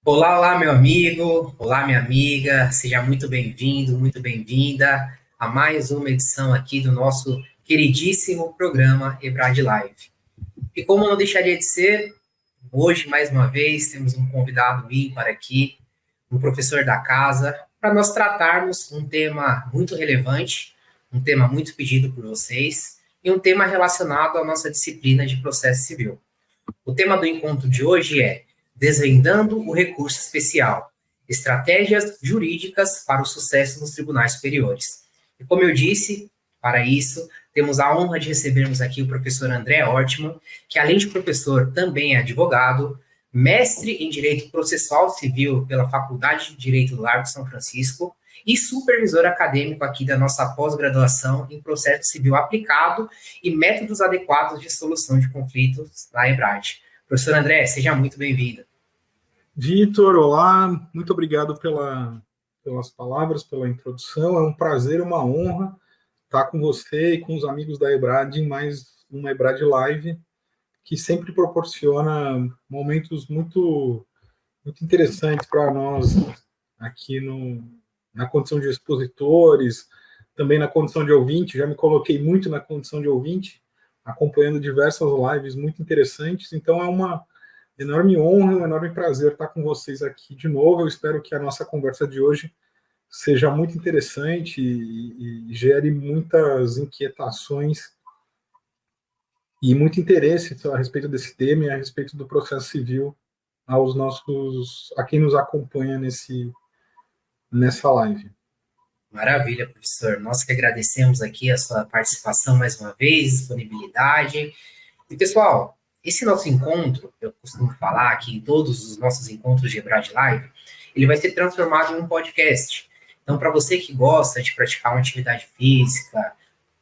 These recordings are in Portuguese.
Olá, olá, meu amigo, olá, minha amiga, seja muito bem-vindo, muito bem-vinda a mais uma edição aqui do nosso queridíssimo programa Ebrad Live. E como não deixaria de ser, hoje, mais uma vez, temos um convidado ímpar aqui, um professor da casa, para nós tratarmos um tema muito relevante, um tema muito pedido por vocês, e um tema relacionado à nossa disciplina de processo civil. O tema do encontro de hoje é Desvendando o Recurso Especial, Estratégias Jurídicas para o Sucesso nos Tribunais Superiores. E como eu disse, para isso, temos a honra de recebermos aqui o professor André Ortmann, que além de professor, também é advogado, mestre em Direito Processual Civil pela Faculdade de Direito do Largo de São Francisco e supervisor acadêmico aqui da nossa pós-graduação em Processo Civil Aplicado e métodos adequados de solução de conflitos na EBRAD. Professor André, seja muito bem-vindo. Vitor, olá, muito obrigado pelas palavras, pela introdução. É um prazer, uma honra estar com você e com os amigos da EBRAD em mais uma EBRAD Live, que sempre proporciona momentos muito interessantes para nós aqui na condição de expositores, também na condição de ouvinte. Já me coloquei muito na condição de ouvinte, acompanhando diversas lives muito interessantes. Então, é uma enorme honra, um enorme prazer estar com vocês aqui de novo. Eu espero que a nossa conversa de hoje seja muito interessante e gere muitas inquietações e muito interesse a respeito desse tema e a respeito do processo civil a quem nos acompanha nessa live. Maravilha, professor. Nós que agradecemos aqui a sua participação mais uma vez, disponibilidade. E, pessoal, esse nosso encontro, eu costumo falar que em todos os nossos encontros de Ebrad Live, ele vai ser transformado em um podcast. Então, para você que gosta de praticar uma atividade física,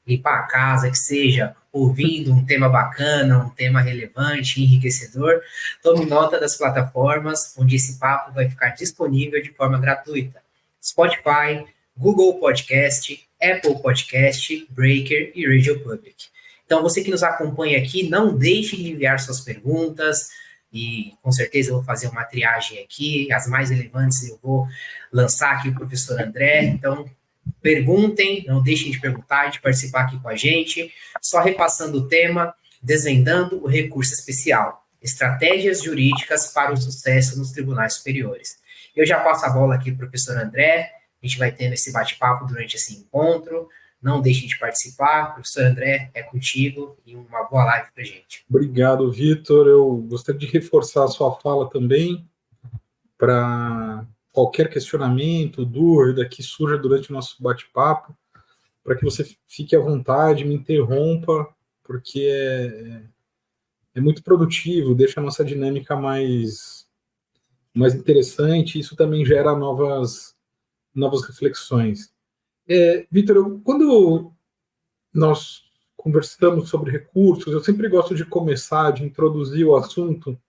limpar a casa, que seja ouvindo um tema bacana, um tema relevante, enriquecedor, tome nota das plataformas onde esse papo vai ficar disponível de forma gratuita. Spotify, Google Podcast, Apple Podcast, Breaker e Radio Public. Então, você que nos acompanha aqui, não deixe de enviar suas perguntas e com certeza eu vou fazer uma triagem aqui, as mais relevantes eu vou lançar aqui para o professor André. Então, perguntem, não deixem de perguntar, de participar aqui com a gente. Só repassando o tema, desvendando o recurso especial, estratégias jurídicas para o sucesso nos tribunais superiores. Eu já passo a bola aqui para o professor André, a gente vai tendo esse bate-papo durante esse encontro. Não deixem de participar. Professor André, é contigo e uma boa live para a gente. Obrigado, Vitor. Eu gostaria de reforçar a sua fala também para qualquer questionamento, dúvida que surja durante o nosso bate-papo, para que você fique à vontade, me interrompa, porque é muito produtivo, deixa a nossa dinâmica mais interessante, isso também gera novas reflexões. Vitor, quando nós conversamos sobre recursos, eu sempre gosto de começar, de introduzir o assunto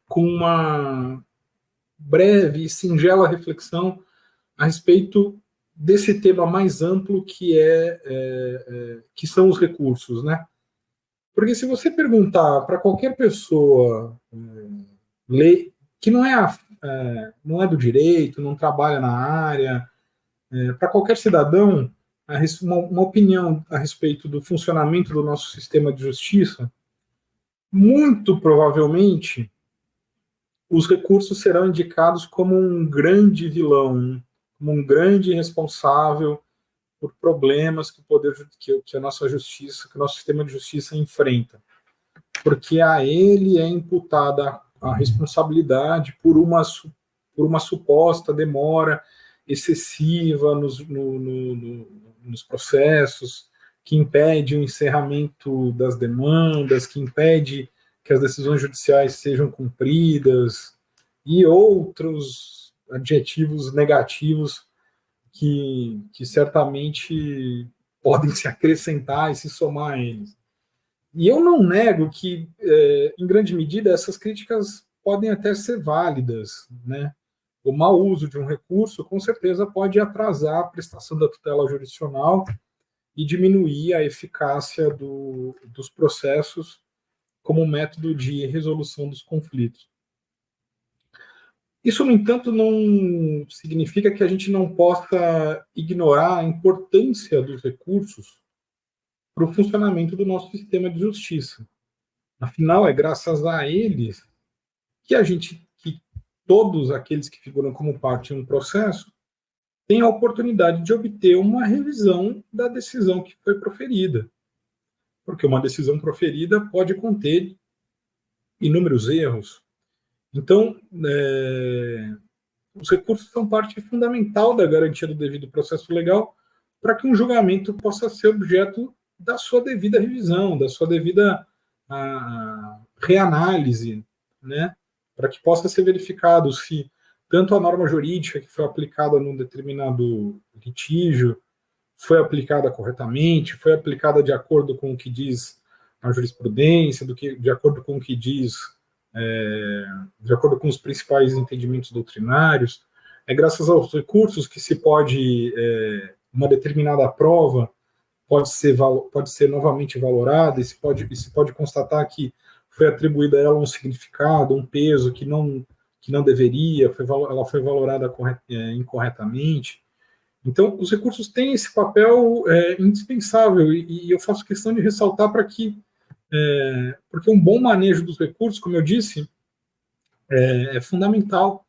com uma breve e singela reflexão a respeito desse tema mais amplo que são os recursos, né? Porque se você perguntar para qualquer pessoa que não é do direito, não trabalha na área, para qualquer cidadão, uma opinião a respeito do funcionamento do nosso sistema de justiça, muito provavelmente os recursos serão indicados como um grande vilão, como um grande responsável por problemas que a nossa justiça, que o nosso sistema de justiça enfrenta, porque a ele é imputada a responsabilidade por uma suposta demora excessiva nos processos, que impede o encerramento das demandas, que impede que as decisões judiciais sejam cumpridas, e outros adjetivos negativos que certamente podem se acrescentar e se somar a eles. E eu não nego que, em grande medida, essas críticas podem até ser válidas, né? O mau uso de um recurso, com certeza, pode atrasar a prestação da tutela jurisdicional e diminuir a eficácia dos processos como método de resolução dos conflitos. Isso, no entanto, não significa que a gente não possa ignorar a importância dos recursos para o funcionamento do nosso sistema de justiça. Afinal, é graças a eles que todos aqueles que figuram como parte em um processo têm a oportunidade de obter uma revisão da decisão que foi proferida. Porque uma decisão proferida pode conter inúmeros erros. Então, os recursos são parte fundamental da garantia do devido processo legal para que um julgamento possa ser objeto da sua devida revisão, da sua devida reanálise, né? Para que possa ser verificado se tanto a norma jurídica que foi aplicada num determinado litígio foi aplicada corretamente, foi aplicada de acordo com o que diz a jurisprudência, de acordo com o que diz, de acordo com os principais entendimentos doutrinários. É graças aos recursos que se pode, uma determinada prova pode ser novamente valorada e se pode constatar que foi atribuída a ela um significado, um peso que não deveria, ela foi valorada incorretamente. Então, os recursos têm esse papel indispensável e eu faço questão de ressaltar para que, porque um bom manejo dos recursos, como eu disse, é fundamental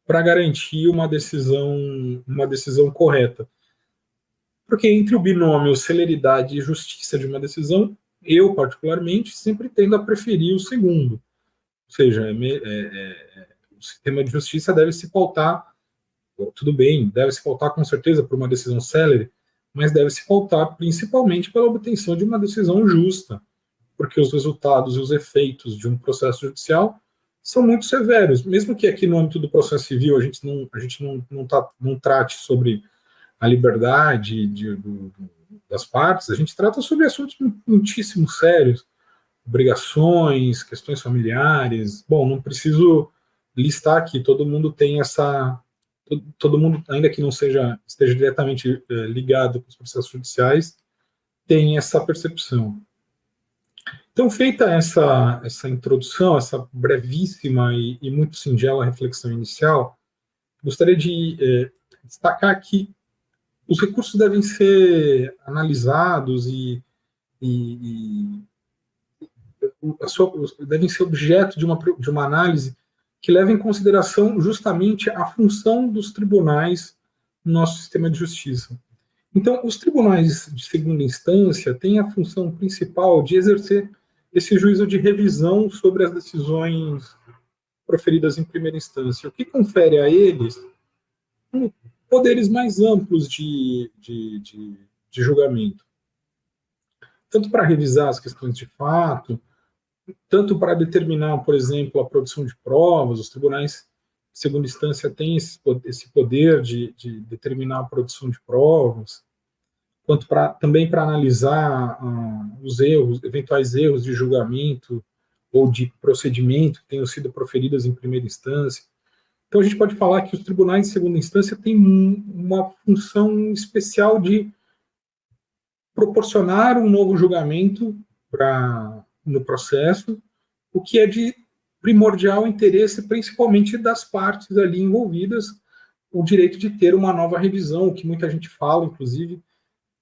para garantir uma decisão correta. Porque entre o binômio celeridade e justiça de uma decisão, eu, particularmente, sempre tendo a preferir o segundo. Ou seja, o sistema de justiça deve se pautar, tudo bem, deve se pautar com certeza por uma decisão célere, mas deve se pautar principalmente pela obtenção de uma decisão justa, porque os resultados e os efeitos de um processo judicial são muito severos. Mesmo que aqui no âmbito do processo civil a gente não trate sobre a liberdade das partes, a gente trata sobre assuntos muitíssimo sérios, obrigações, questões familiares. Bom, não preciso listar aqui, todo mundo tem todo mundo, ainda que não esteja diretamente ligado com os processos judiciais, tem essa percepção. Então, feita essa introdução, essa brevíssima e muito singela reflexão inicial, gostaria de destacar que os recursos devem ser analisados e devem ser objeto de uma análise que leve em consideração justamente a função dos tribunais no nosso sistema de justiça. Então, os tribunais de segunda instância têm a função principal de exercer esse juízo de revisão sobre as decisões proferidas em primeira instância, o que confere a eles poderes mais amplos de julgamento, tanto para revisar as questões de fato, tanto para determinar, por exemplo, a produção de provas. Os tribunais de segunda instância têm esse poder de determinar a produção de provas, quanto também para analisar os eventuais erros de julgamento ou de procedimento que tenham sido proferidos em primeira instância. Então, a gente pode falar que os tribunais de segunda instância têm uma função especial de proporcionar um novo julgamento no processo, o que é de primordial interesse, principalmente das partes ali envolvidas, o direito de ter uma nova revisão, o que muita gente fala, inclusive,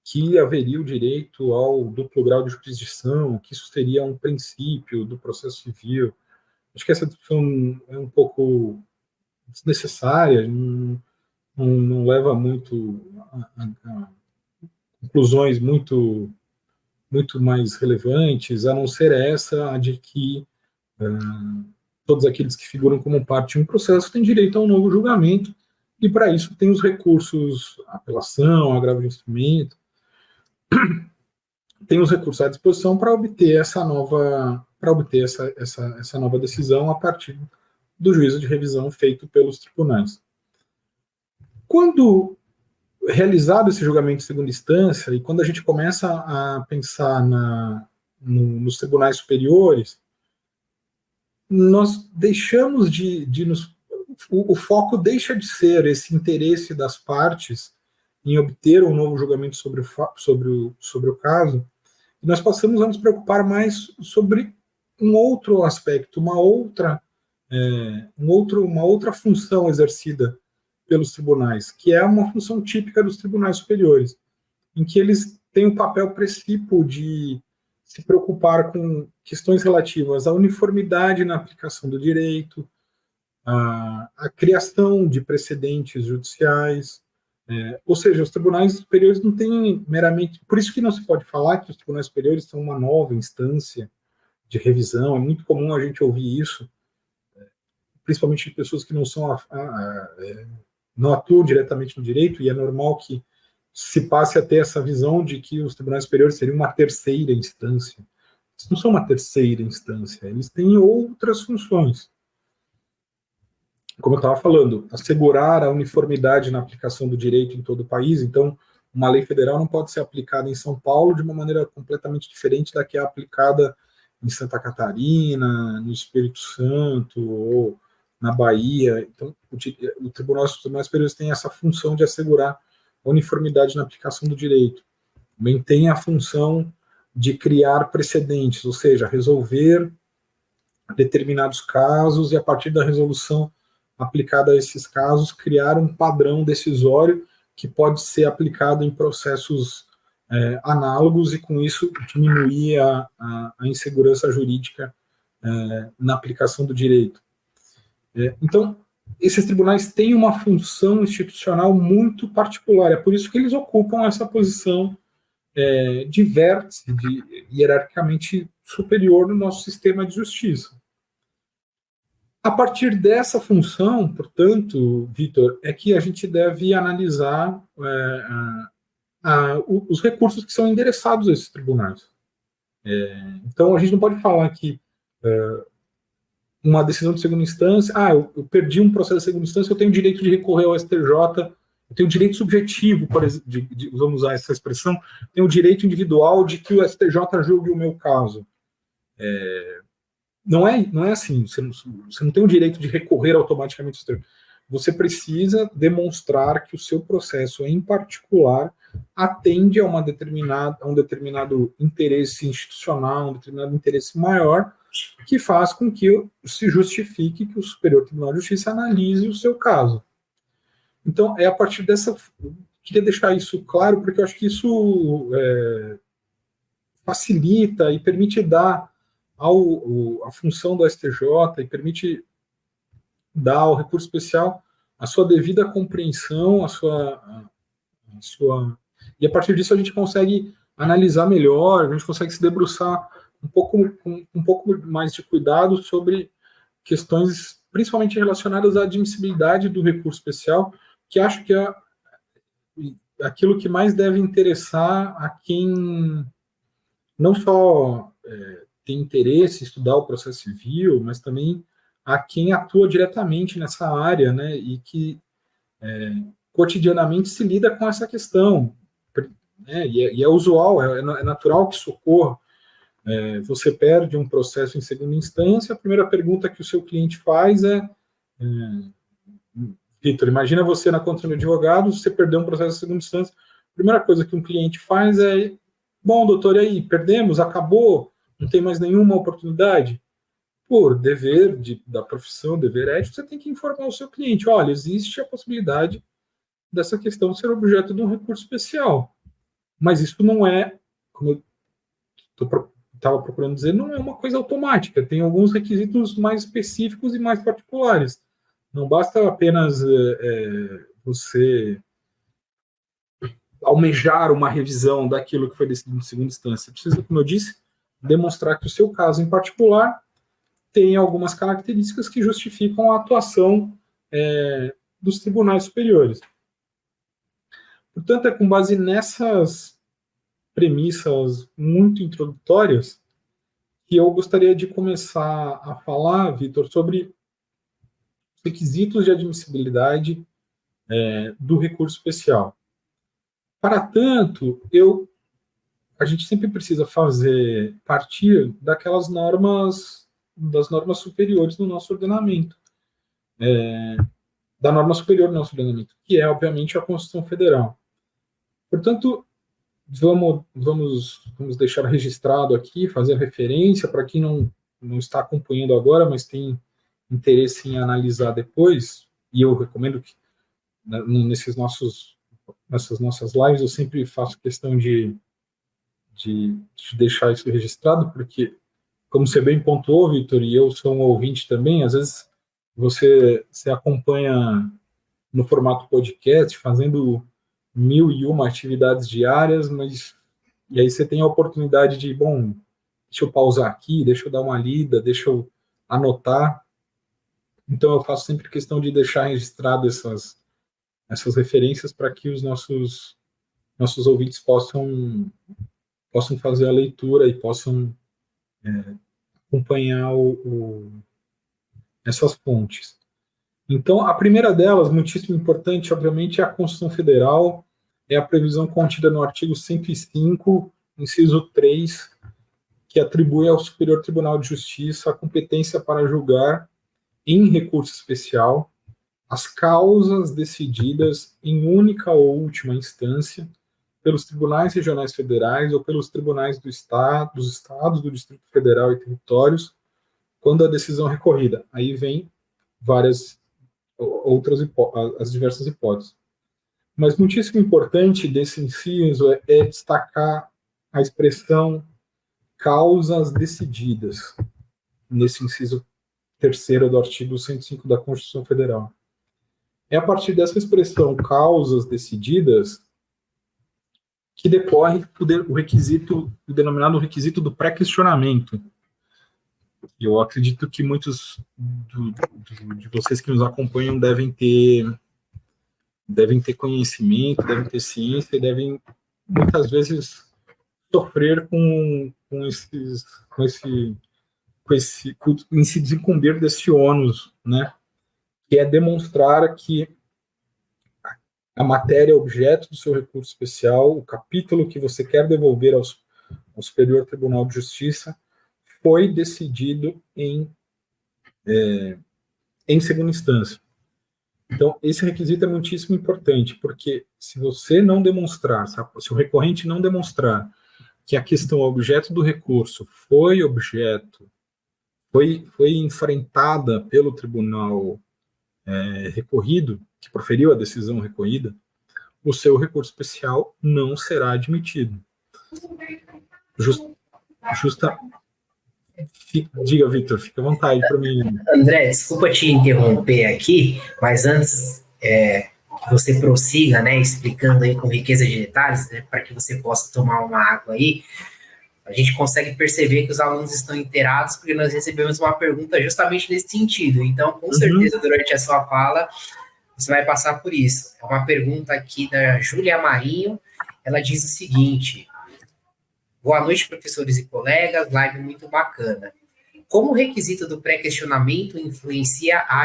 que haveria o direito ao duplo grau de jurisdição, que isso seria um princípio do processo civil. Acho que essa discussão é um pouco desnecessária, não leva muito a conclusões muito mais relevantes, a não ser essa, a de que todos aqueles que figuram como parte de um processo têm direito a um novo julgamento, e para isso tem os recursos, apelação, agravo de instrumento, tem os recursos à disposição para obter essa nova decisão a partir do juízo de revisão feito pelos tribunais. Quando realizado esse julgamento de segunda instância, e quando a gente começa a pensar nos tribunais superiores, nós deixamos o foco deixa de ser esse interesse das partes em obter um novo julgamento sobre o caso, e nós passamos a nos preocupar mais sobre um outro aspecto, uma outra uma outra função exercida pelos tribunais, que é uma função típica dos tribunais superiores, em que eles têm o papel principal de se preocupar com questões relativas à uniformidade na aplicação do direito, a criação de precedentes judiciais, ou seja, os tribunais superiores não têm meramente... Por isso que não se pode falar que os tribunais superiores são uma nova instância de revisão, é muito comum a gente ouvir isso, principalmente de pessoas que não atuam diretamente no direito, e é normal que se passe a ter essa visão de que os tribunais superiores seriam uma terceira instância. Eles não são uma terceira instância, eles têm outras funções. Como eu estava falando, assegurar a uniformidade na aplicação do direito em todo o país. Então, uma lei federal não pode ser aplicada em São Paulo de uma maneira completamente diferente da que é aplicada em Santa Catarina, no Espírito Santo ou na Bahia. Então, os tribunais superiores têm essa função de assegurar a uniformidade na aplicação do direito. Também tem a função de criar precedentes, ou seja, resolver determinados casos e, a partir da resolução aplicada a esses casos, criar um padrão decisório que pode ser aplicado em processos análogos e, com isso, diminuir a insegurança jurídica na aplicação do direito. Então, esses tribunais têm uma função institucional muito particular, é por isso que eles ocupam essa posição de vértice, hierarquicamente superior no nosso sistema de justiça. A partir dessa função, portanto, Vitor, é que a gente deve analisar os recursos que são endereçados a esses tribunais. Então, a gente não pode falar que uma decisão de segunda instância, eu perdi um processo de segunda instância, eu tenho direito de recorrer ao STJ, eu tenho direito subjetivo, por exemplo, vamos usar essa expressão, tenho o direito individual de que o STJ julgue o meu caso. Não é assim, você não tem o direito de recorrer automaticamente ao STJ. Você precisa demonstrar que o seu processo, em particular, atende a um determinado interesse institucional, um determinado interesse maior, que faz com que se justifique que o Superior Tribunal de Justiça analise o seu caso. Então, a partir dessa... Queria deixar isso claro, porque eu acho que isso facilita e permite dar a função do STJ e permite dar ao recurso especial a sua devida compreensão, e a partir disso a gente consegue analisar melhor, a gente consegue se debruçar com um pouco mais de cuidado sobre questões principalmente relacionadas à admissibilidade do recurso especial, que acho que é aquilo que mais deve interessar a quem não só tem interesse em estudar o processo civil, mas também a quem atua diretamente nessa área, né, e que cotidianamente se lida com essa questão. E é usual, é natural que isso ocorra. Você perde um processo em segunda instância, a primeira pergunta que o seu cliente faz Vitor, imagina você na conta do advogado, você perdeu um processo em segunda instância, a primeira coisa que um cliente faz bom, doutor, e aí, perdemos, acabou, não tem mais nenhuma oportunidade? Por dever da profissão, dever ético, você tem que informar o seu cliente, olha, existe a possibilidade dessa questão ser objeto de um recurso especial, mas isso não é, como eu estava procurando dizer, não é uma coisa automática, tem alguns requisitos mais específicos e mais particulares. Não basta apenas você almejar uma revisão daquilo que foi decidido em segunda instância. Você precisa, como eu disse, demonstrar que o seu caso em particular tem algumas características que justificam a atuação dos tribunais superiores. Portanto, é com base nessas premissas muito introdutórias que eu gostaria de começar a falar, Vitor, sobre requisitos de admissibilidade do recurso especial. Para tanto, a gente sempre precisa partir das normas superiores do nosso ordenamento, da norma superior do nosso ordenamento, que é, obviamente, a Constituição Federal. Portanto, vamos deixar registrado aqui, fazer referência para quem não está acompanhando agora, mas tem interesse em analisar depois, e eu recomendo que nessas nossas lives eu sempre faço questão de deixar isso registrado, porque, como você bem pontuou, Vitor, e eu sou um ouvinte também, às vezes você acompanha no formato podcast, fazendo 1001 atividades diárias, e aí você tem a oportunidade de, bom, deixa eu pausar aqui, deixa eu dar uma lida, deixa eu anotar. Então eu faço sempre questão de deixar registrado essas referências para que os nossos ouvintes possam fazer a leitura e possam acompanhar essas fontes. Então, a primeira delas, muitíssimo importante, obviamente, é a Constituição Federal, é a previsão contida no artigo 105, inciso 3, que atribui ao Superior Tribunal de Justiça a competência para julgar, em recurso especial, as causas decididas em única ou última instância pelos tribunais regionais federais ou pelos tribunais dos estados, do Distrito Federal e territórios, quando a decisão é recorrida. Aí vem várias as diversas hipóteses. Mas muitíssimo importante desse inciso é destacar a expressão causas decididas, nesse inciso terceiro do artigo 105 da Constituição Federal. É a partir dessa expressão causas decididas que decorre o denominado requisito do pré-questionamento. Eu acredito que muitos de vocês que nos acompanham devem ter conhecimento, devem ter ciência, e devem muitas vezes sofrer em se desincumbir desse ônus, né? Que é demonstrar que a matéria objeto do seu recurso especial, o capítulo que você quer devolver ao Superior Tribunal de Justiça, foi decidido em segunda instância. Então, esse requisito é muitíssimo importante, porque se você não demonstrar, se o recorrente não demonstrar que a questão objeto do recurso foi enfrentada pelo tribunal recorrido, que proferiu a decisão recorrida, o seu recurso especial não será admitido. Diga, Vitor, fica à vontade para mim. André, desculpa te interromper aqui, mas antes que você prossiga, né, explicando aí com riqueza de detalhes, né, para que você possa tomar uma água aí, a gente consegue perceber que os alunos estão inteirados, porque nós recebemos uma pergunta justamente nesse sentido. Então, com certeza, durante a sua fala, você vai passar por isso. É uma pergunta aqui da Júlia Marinho. Ela diz o seguinte: boa noite, professores e colegas, live muito bacana. Como o requisito do pré-questionamento influencia a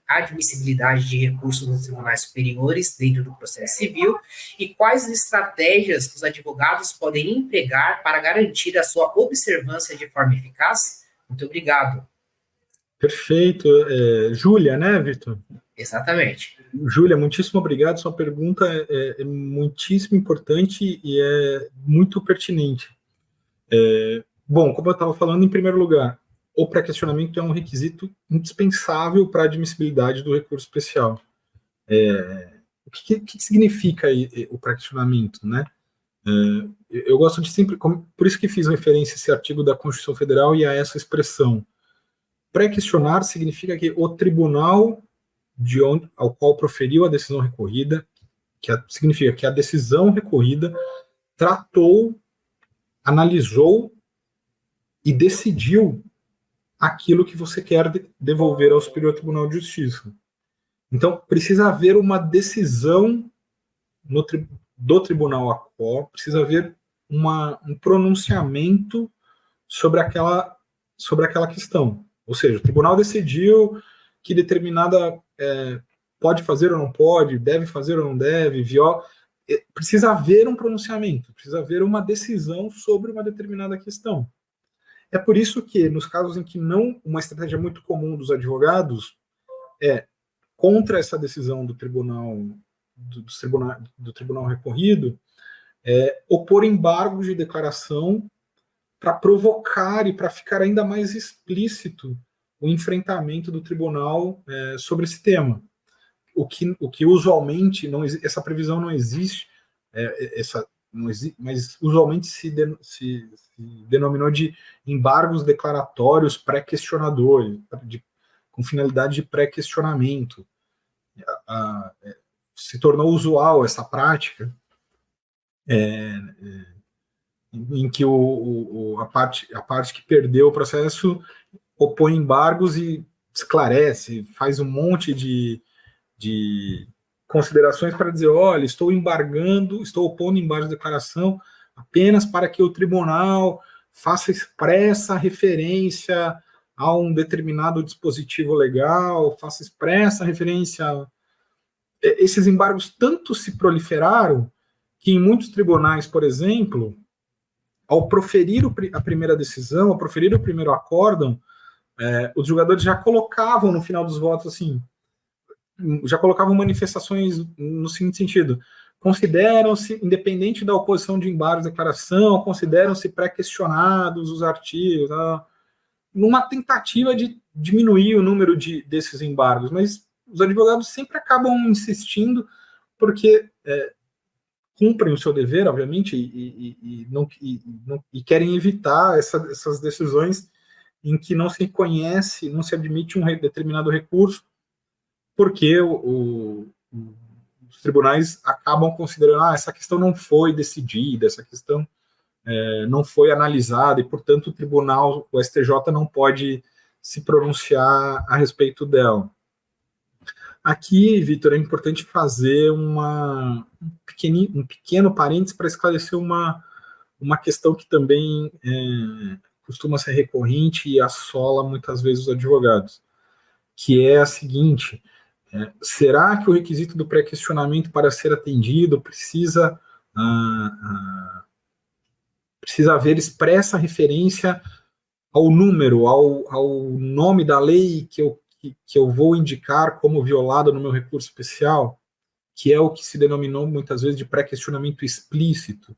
admissibilidade de recursos nos tribunais superiores dentro do processo civil e quais estratégias os advogados podem empregar para garantir a sua observância de forma eficaz? Muito obrigado. Perfeito. Júlia, né, Vitor? Exatamente. Júlia, muitíssimo obrigado. Sua pergunta é muitíssimo importante e é muito pertinente. Bom, como eu estava falando, em primeiro lugar, o pré-questionamento é um requisito indispensável para a admissibilidade do recurso especial. O que significa o pré-questionamento, né? Eu gosto de sempre, por isso que fiz referência a esse artigo da Constituição Federal e a essa expressão. Pré-questionar significa que o tribunal ao qual proferiu a decisão recorrida, significa que a decisão recorrida tratou, analisou e decidiu aquilo que você quer devolver ao Superior Tribunal de Justiça. Então, precisa haver uma decisão do tribunal a qual precisa haver um pronunciamento sobre aquela questão. Ou seja, o tribunal decidiu que determinada pode fazer ou não pode, deve fazer ou não deve, precisa haver um pronunciamento, precisa haver uma decisão sobre uma determinada questão. É por isso que, nos casos em que não, uma estratégia muito comum dos advogados contra essa decisão do tribunal recorrido, opor embargos de declaração para provocar e para ficar ainda mais explícito o enfrentamento do tribunal sobre esse tema. O que usualmente, essa previsão não existe, mas usualmente se denominou de embargos declaratórios pré-questionadores, com finalidade de pré-questionamento. Se tornou usual essa prática, em que a parte que perdeu o processo opõe embargos e esclarece, faz um monte de considerações para dizer, olha, estou opondo embargo de declaração apenas para que o tribunal faça expressa referência a um determinado dispositivo legal, faça expressa referência a... Esses embargos tanto se proliferaram que em muitos tribunais, por exemplo, ao proferir a primeira decisão, ao proferir o primeiro acórdão, os julgadores já colocavam no final dos votos assim, já colocavam manifestações no seguinte sentido: consideram-se, independente da oposição de embargo de declaração, consideram-se pré-questionados os artigos, numa tentativa de diminuir o número desses embargos, mas os advogados sempre acabam insistindo porque cumprem o seu dever, obviamente, e querem evitar essas decisões em que não se conhece, não se admite um determinado recurso, porque os tribunais acabam considerando essa questão não foi decidida, essa questão não foi analisada, e, portanto, o tribunal, o STJ, não pode se pronunciar a respeito dela. Aqui, Vitor, é importante fazer um pequeno parênteses para esclarecer uma questão que também costuma ser recorrente e assola muitas vezes os advogados, que é a seguinte: será que o requisito do pré-questionamento, para ser atendido, precisa haver expressa referência ao número, ao nome da lei que eu vou indicar como violado no meu recurso especial, que é o que se denominou muitas vezes de pré-questionamento explícito?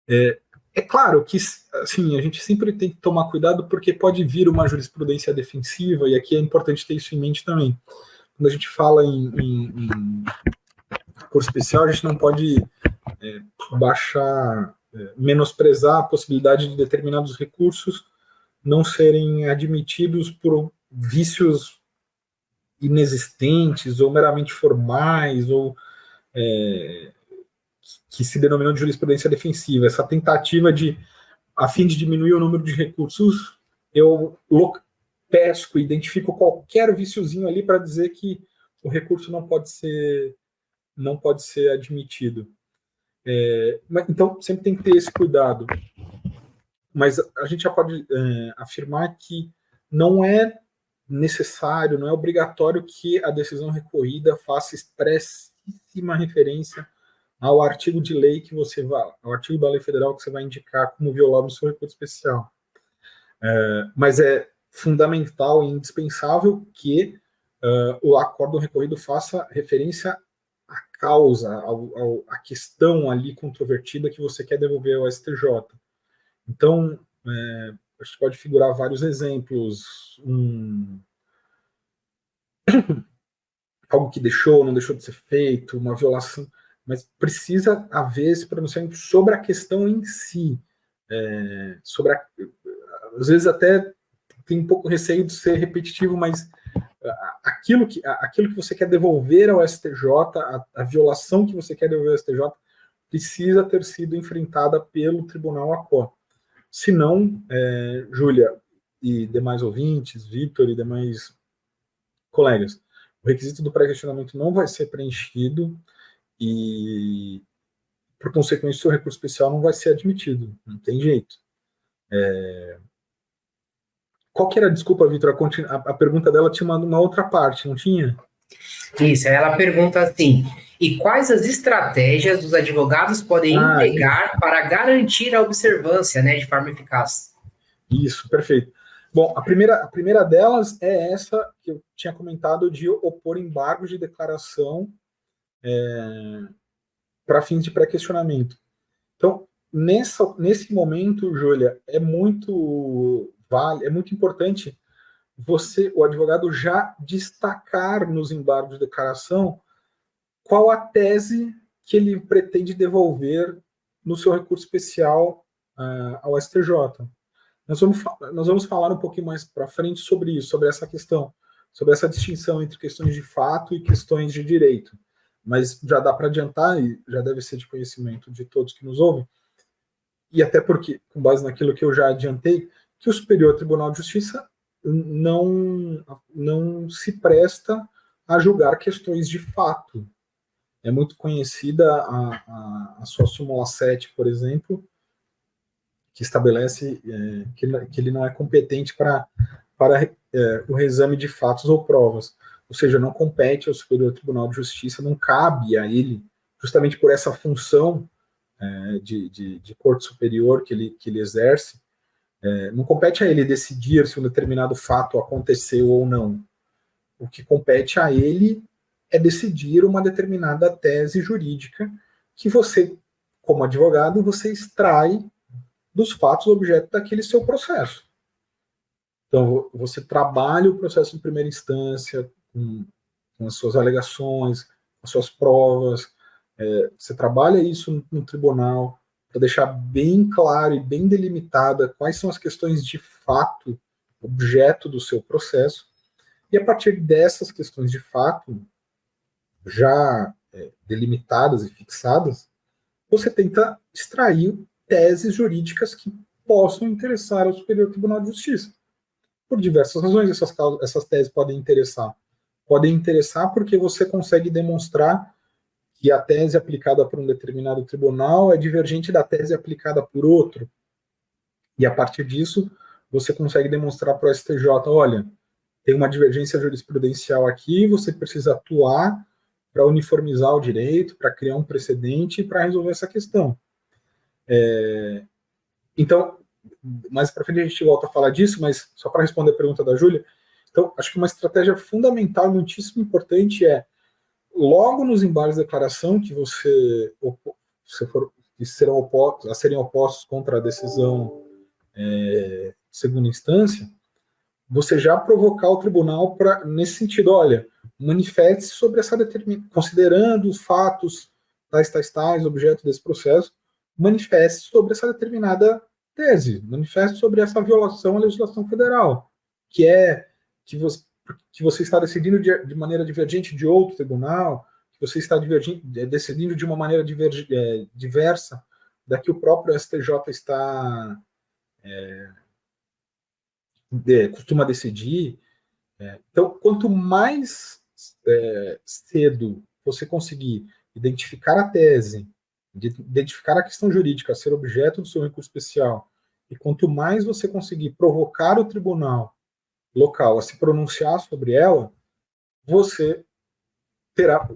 É claro que, assim, a gente sempre tem que tomar cuidado, porque pode vir uma jurisprudência defensiva, e aqui é importante ter isso em mente também. Quando a gente fala em recurso especial, a gente não pode menosprezar a possibilidade de determinados recursos não serem admitidos por vícios inexistentes ou meramente formais, ou que se denominam de jurisprudência defensiva. Essa tentativa a fim de diminuir o número de recursos, eu pesco, identifico qualquer viciozinho ali para dizer que o recurso não pode ser admitido. Então, sempre tem que ter esse cuidado. Mas a gente já pode afirmar que não é necessário, não é obrigatório que a decisão recorrida faça expressíssima referência ao artigo de lei ao artigo da lei federal que você vai indicar como violado no seu recurso especial. Mas é fundamental e indispensável que o acórdão recorrido faça referência à causa, à questão ali controvertida que você quer devolver ao STJ. Então, a gente pode figurar vários exemplos, algo que deixou ou não deixou de ser feito, uma violação, mas precisa haver esse pronunciamento sobre a questão em si. Às vezes até tem um pouco receio de ser repetitivo, mas aquilo que você quer devolver ao STJ, a violação que você quer devolver ao STJ, precisa ter sido enfrentada pelo Tribunal ACO. Se não, Júlia e demais ouvintes, Vitor e demais colegas, o requisito do pré-questionamento não vai ser preenchido e, por consequência, o seu recurso especial não vai ser admitido. Não tem jeito. Qual que era a desculpa, Vitor? A pergunta dela tinha uma outra parte, não tinha? Isso, ela pergunta assim: e quais as estratégias os advogados podem empregar para garantir a observância, de forma eficaz? Isso, perfeito. Bom, a primeira delas é essa que eu tinha comentado, de opor embargos de declaração para fins de pré-questionamento. Então, nesse momento, Júlia, é muito importante o advogado já destacar nos embargos de declaração qual a tese que ele pretende devolver no seu recurso especial ao STJ. Nós vamos falar um pouquinho mais para frente sobre isso, sobre essa questão, sobre essa distinção entre questões de fato e questões de direito. Mas já dá para adiantar, e já deve ser de conhecimento de todos que nos ouvem, e até porque, com base naquilo que eu já adiantei, que o Superior Tribunal de Justiça não se presta a julgar questões de fato. É muito conhecida a sua súmula 7, por exemplo, que estabelece que ele não é competente para o reexame de fatos ou provas. Ou seja, não compete ao Superior Tribunal de Justiça, não cabe a ele, justamente por essa função de corte superior que ele exerce, não compete a ele decidir se um determinado fato aconteceu ou não. O que compete a ele é decidir uma determinada tese jurídica que você, como advogado, você extrai dos fatos objeto daquele seu processo. Então, você trabalha o processo em primeira instância, com as suas alegações, com as suas provas, você trabalha isso no tribunal para deixar bem claro e bem delimitada quais são as questões de fato objeto do seu processo, e a partir dessas questões de fato, já delimitadas e fixadas, você tenta extrair teses jurídicas que possam interessar ao Superior Tribunal de Justiça. Por diversas razões, essas teses podem interessar. Podem interessar porque você consegue demonstrar que a tese aplicada por um determinado tribunal é divergente da tese aplicada por outro. E a partir disso, você consegue demonstrar para o STJ, olha, tem uma divergência jurisprudencial aqui, você precisa atuar para uniformizar o direito, para criar um precedente e para resolver essa questão. Então, mais para frente a gente volta a falar disso, mas só para responder a pergunta da Júlia, então, acho que uma estratégia fundamental e muitíssimo importante logo nos embargos de declaração que que serem opostos contra a decisão segunda instância, você já provocar o tribunal nesse sentido, olha, manifeste sobre essa considerando os fatos tais, objeto desse processo, manifeste sobre essa determinada tese, manifeste sobre essa violação à legislação federal, que você está decidindo de maneira divergente de outro tribunal, que você está decidindo de uma maneira diversa da que o próprio STJ costuma decidir. Então, quanto mais cedo você conseguir identificar a tese, identificar a questão jurídica a ser objeto do seu recurso especial, e quanto mais você conseguir provocar o tribunal local a se pronunciar sobre ela,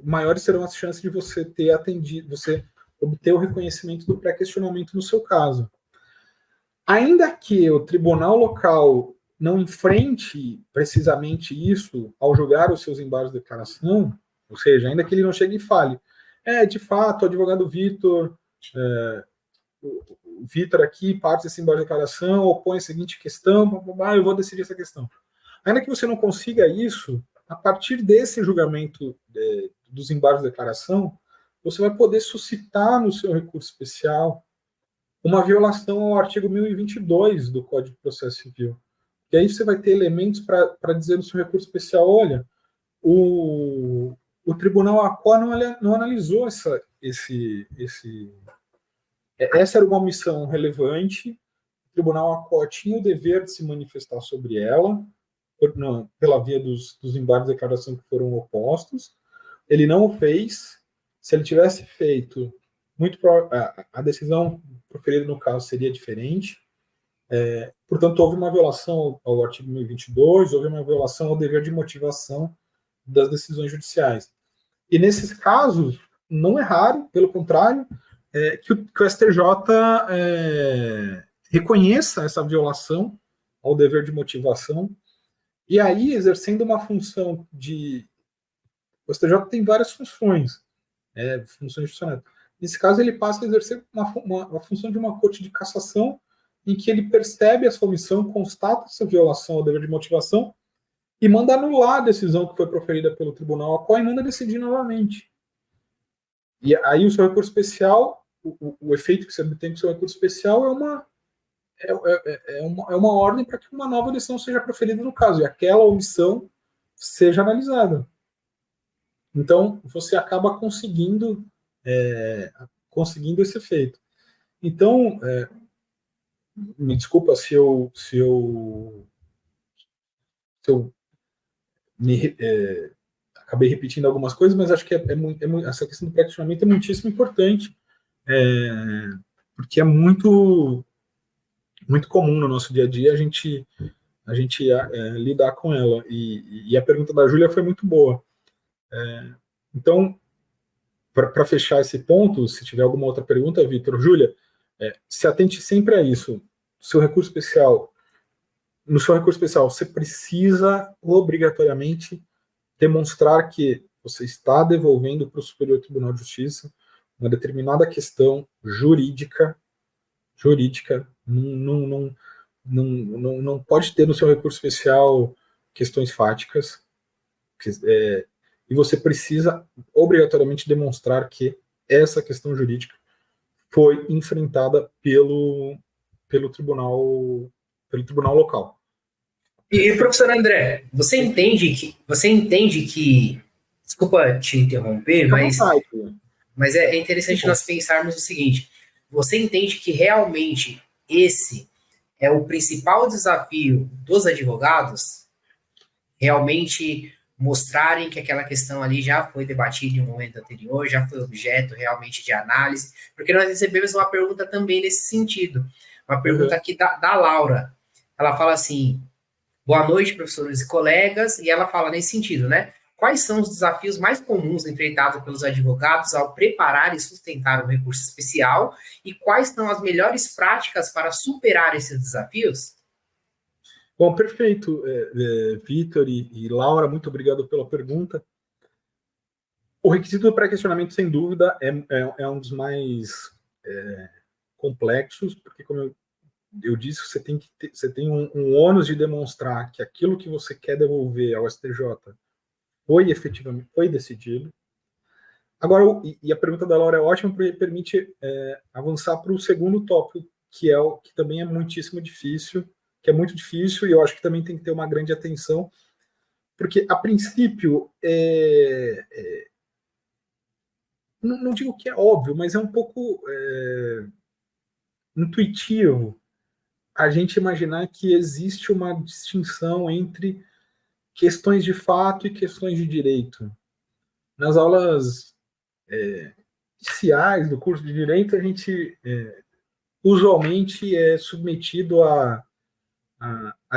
maiores serão as chances de você você obter o reconhecimento do pré-questionamento no seu caso. Ainda que o tribunal local não enfrente precisamente isso ao julgar os seus embargos de declaração, ou seja, ainda que ele não chegue e fale, de fato, o advogado Vitor, o Vitor aqui parte desse embargo de declaração, opõe a seguinte questão, eu vou decidir essa questão. Ainda que você não consiga isso, a partir desse julgamento dos embargos de declaração, você vai poder suscitar no seu recurso especial uma violação ao artigo 1022 do Código de Processo Civil. E aí você vai ter elementos para dizer no seu recurso especial, olha, o Tribunal ACO não analisou essa era uma omissão relevante, o Tribunal ACO tinha o dever de se manifestar sobre ela, pela via dos embargos de declaração que foram opostos, ele não o fez. Se ele tivesse feito, a decisão proferida no caso seria diferente. Portanto, houve uma violação ao artigo 1022, houve uma violação ao dever de motivação das decisões judiciais. E nesses casos, não é raro, pelo contrário, que o STJ reconheça essa violação ao dever de motivação, e aí, exercendo uma função o STJ tem várias funções, funções funcionais. Nesse caso, ele passa a exercer uma função de uma corte de cassação, em que ele percebe essa omissão, constata essa violação ao dever de motivação e manda anular a decisão que foi proferida pelo tribunal a qual e manda decidir novamente. E aí o seu recurso especial, o efeito que você obtém com o seu recurso especial é uma ordem para que uma nova decisão seja proferida no caso, e aquela omissão seja analisada. Então, você acaba conseguindo esse efeito. Então, me desculpa se eu acabei repetindo algumas coisas, mas acho que essa questão do pré-questionamento é muitíssimo importante, porque é muito comum no nosso dia a dia a gente lidar com ela. E a pergunta da Júlia foi muito boa. Então, para fechar esse ponto, se tiver alguma outra pergunta, Vitor, Júlia, se atente sempre a isso. No seu recurso especial, você precisa obrigatoriamente demonstrar que você está devolvendo para o Superior Tribunal de Justiça uma determinada questão jurídica, não pode ter no seu recurso especial questões fáticas, e você precisa obrigatoriamente demonstrar que essa questão jurídica foi enfrentada pelo tribunal local. E professor André, você entende que desculpa te interromper, mas é interessante nós pensarmos o seguinte: você entende que realmente esse é o principal desafio dos advogados? Realmente mostrarem que aquela questão ali já foi debatida em um momento anterior, já foi objeto realmente de análise, porque nós recebemos uma pergunta também nesse sentido, uma pergunta aqui da Laura. Ela fala assim: boa noite, professores e colegas, e ela fala nesse sentido, né? Quais são os desafios mais comuns enfrentados pelos advogados ao preparar e sustentar um recurso especial e quais são as melhores práticas para superar esses desafios? Bom, perfeito, Vitor e Laura, muito obrigado pela pergunta. O requisito do pré-questionamento, sem dúvida, é um dos mais complexos, porque, como eu disse, você tem um ônus de demonstrar que aquilo que você quer devolver ao STJ foi decidido. Agora, e a pergunta da Laura é ótima, porque permite avançar para o segundo tópico, que também é muitíssimo difícil, que é muito difícil, e eu acho que também tem que ter uma grande atenção, porque, a princípio, não digo que é óbvio, mas é um pouco intuitivo a gente imaginar que existe uma distinção entre questões de fato e questões de direito. Nas aulas iniciais do curso de direito, a gente usualmente é submetido a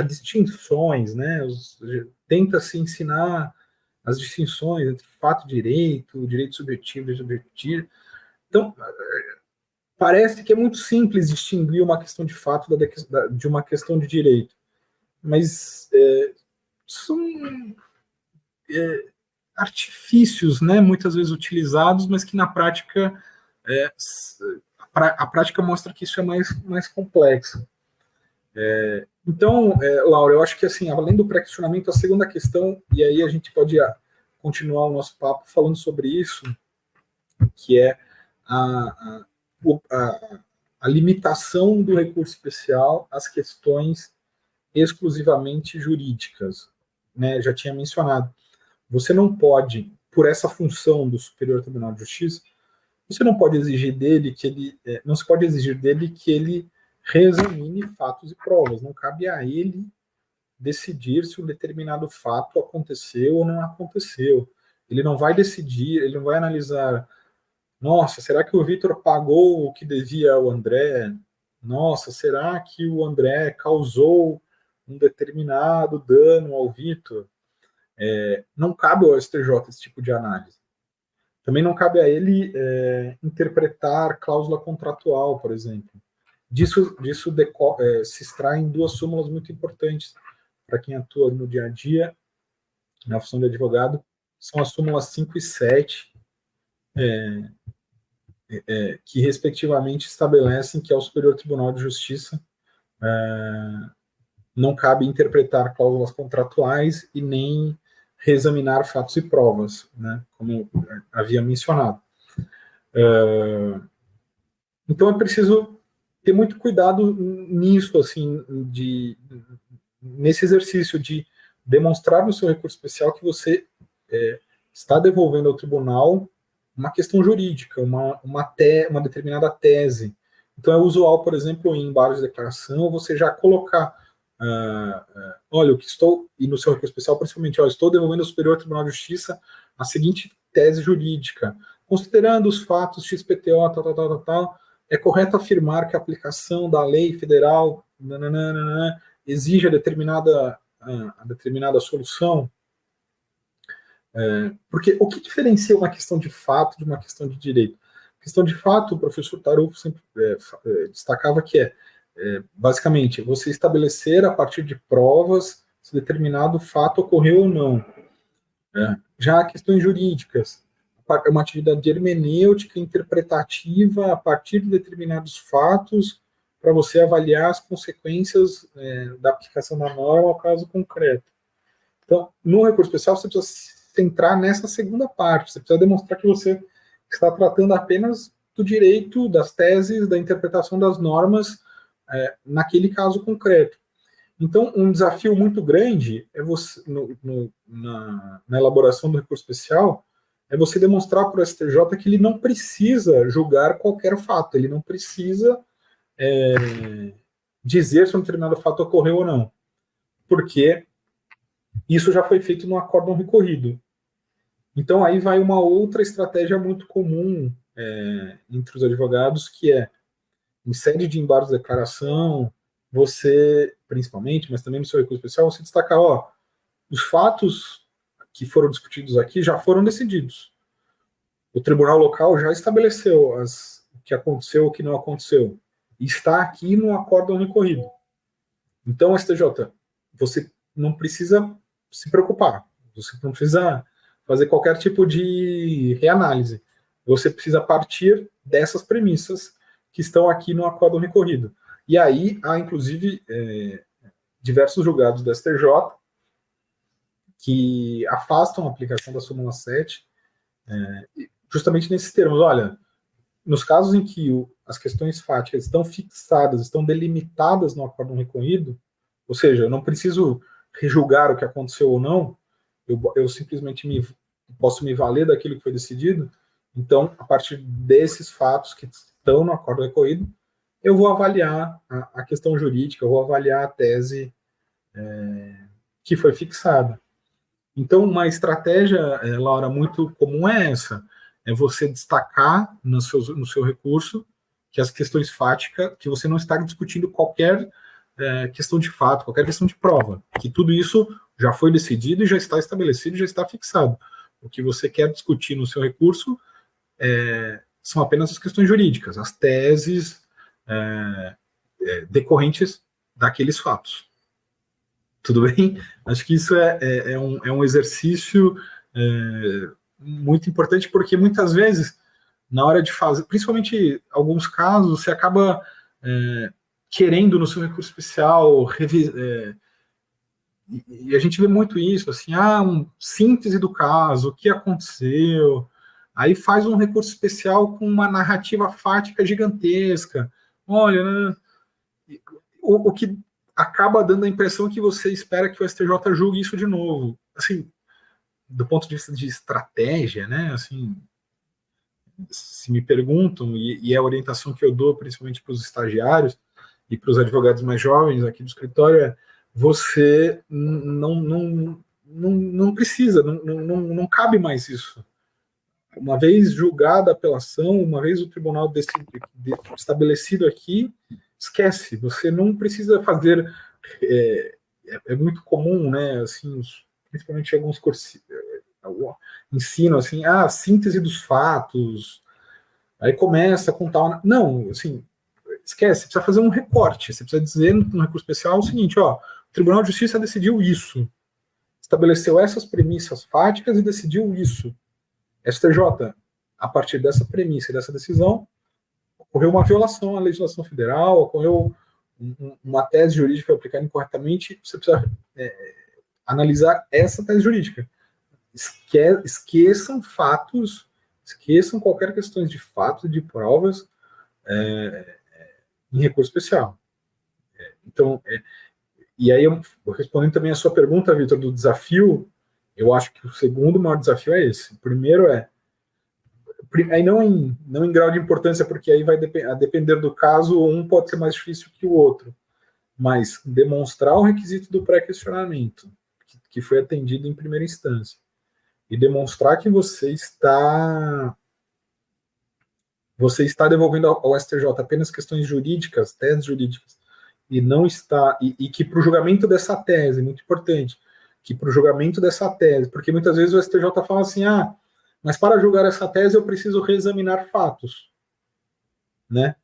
distinções, né? Tenta-se ensinar as distinções entre fato e direito subjetivo e subjetivo. Então, parece que é muito simples distinguir uma questão de fato de uma questão de direito, mas são artifícios, né, muitas vezes utilizados, mas que na prática a prática mostra que isso é mais complexo. Então, Laura, eu acho que, assim, além do pré-questionamento, a segunda questão, e aí a gente pode continuar o nosso papo falando sobre isso, que é a limitação do recurso especial às questões exclusivamente jurídicas, né? Já tinha mencionado. Você não pode, por essa função do Superior Tribunal de Justiça, você não pode exigir dele não se pode exigir dele que ele reexamine fatos e provas. Não cabe a ele decidir se um determinado fato aconteceu ou não aconteceu. Ele não vai decidir, ele não vai analisar: nossa, será que o Vitor pagou o que devia ao André? Nossa, será que o André causou um determinado dano ao Vitor? Não cabe ao STJ esse tipo de análise. Também não cabe a ele interpretar cláusula contratual, por exemplo. Disso se extraem duas súmulas muito importantes para quem atua no dia a dia, na função de advogado, são as súmulas 5 e 7, que respectivamente estabelecem que ao Superior Tribunal de Justiça não cabe interpretar cláusulas contratuais e nem reexaminar fatos e provas, né, como eu havia mencionado. Então é preciso ter muito cuidado nisso, assim, nesse exercício de demonstrar no seu recurso especial que você está devolvendo ao tribunal uma questão jurídica, uma determinada tese. Então é usual, por exemplo, em embargos de declaração, você já colocar, olha, o que estou, e no seu recurso especial, principalmente, olha, estou devolvendo ao Superior Tribunal de Justiça a seguinte tese jurídica, considerando os fatos XPTO, tal, é correto afirmar que a aplicação da lei federal exige a determinada solução. Porque o que diferencia uma questão de fato de uma questão de direito? A questão de fato, o professor Tarufo sempre destacava que basicamente, você estabelecer a partir de provas se determinado fato ocorreu ou não. Já questões jurídicas, é uma atividade hermenêutica interpretativa a partir de determinados fatos para você avaliar as consequências da aplicação da norma ao caso concreto. Então, no recurso especial, você precisa centrar nessa segunda parte, você precisa demonstrar que você está tratando apenas do direito, das teses, da interpretação das normas naquele caso concreto. Então, um desafio muito grande é você, na elaboração do recurso especial, é você demonstrar para o STJ que ele não precisa julgar qualquer fato, ele não precisa dizer se um determinado fato ocorreu ou não, porque isso já foi feito no acórdão recorrido. Então, aí vai uma outra estratégia muito comum entre os advogados, que é, em sede de embargos de declaração, você, principalmente, mas também no seu recurso especial, você destacar, os fatos que foram discutidos aqui já foram decididos. O tribunal local já estabeleceu o que aconteceu, o que não aconteceu. E está aqui no acórdão recorrido. Então, STJ, você não precisa se preocupar. Você não precisa fazer qualquer tipo de reanálise. Você precisa partir dessas premissas que estão aqui no acórdão recorrido. E aí há, inclusive, diversos julgados do STJ que afastam a aplicação da súmula 7, justamente nesses termos. Olha, nos casos em que as questões fáticas estão fixadas, estão delimitadas no acórdão recorrido, ou seja, eu não preciso rejulgar o que aconteceu ou não, eu simplesmente posso me valer daquilo que foi decidido. Então, a partir desses fatos que estão no acórdão recorrido, eu vou avaliar a questão jurídica, eu vou avaliar a tese que foi fixada. Então, uma estratégia, Laura, muito comum é essa, é você destacar no seu recurso que as questões fáticas, que você não está discutindo qualquer questão de fato, qualquer questão de prova, que tudo isso já foi decidido e já está estabelecido, já está fixado. O que você quer discutir no seu recurso são apenas as questões jurídicas, as teses decorrentes daqueles fatos. Tudo bem? Acho que isso é um exercício muito importante, porque muitas vezes, na hora de fazer, principalmente alguns casos, você acaba querendo no seu recurso especial e a gente vê muito isso, assim, síntese do caso, o que aconteceu, aí faz um recurso especial com uma narrativa fática gigantesca, olha, né, o que acaba dando a impressão que você espera que o STJ julgue isso de novo. Assim, do ponto de vista de estratégia, né, assim, se me perguntam, e é a orientação que eu dou principalmente para os estagiários e para os advogados mais jovens aqui do escritório, você não precisa, não cabe mais isso. Uma vez julgada a apelação, uma vez o tribunal estabelecido aqui, esquece, você não precisa fazer. É muito comum, né? Assim, principalmente alguns cursos ensinam assim, síntese dos fatos, aí começa a contar. Não, assim, esquece, você precisa fazer um recorte, você precisa dizer no recurso especial o seguinte: o Tribunal de Justiça decidiu isso, estabeleceu essas premissas fáticas e decidiu isso. STJ, a partir dessa premissa e dessa decisão, ocorreu uma violação à legislação federal, ocorreu uma tese jurídica aplicada incorretamente, você precisa analisar essa tese jurídica. Esqueçam fatos, esqueçam qualquer questão de fatos, de provas em recurso especial. Então, e aí, respondendo também a sua pergunta, Vitor, do desafio, eu acho que o segundo maior desafio é esse. O primeiro aí não em grau de importância, porque aí vai a depender do caso, um pode ser mais difícil que o outro, mas demonstrar o requisito do pré-questionamento, que foi atendido em primeira instância, e demonstrar que você está devolvendo ao STJ apenas questões jurídicas, teses jurídicas, e não está, e que para o julgamento dessa tese, muito importante, que para o julgamento dessa tese, porque muitas vezes o STJ fala assim, mas para julgar essa tese eu preciso reexaminar fatos, né?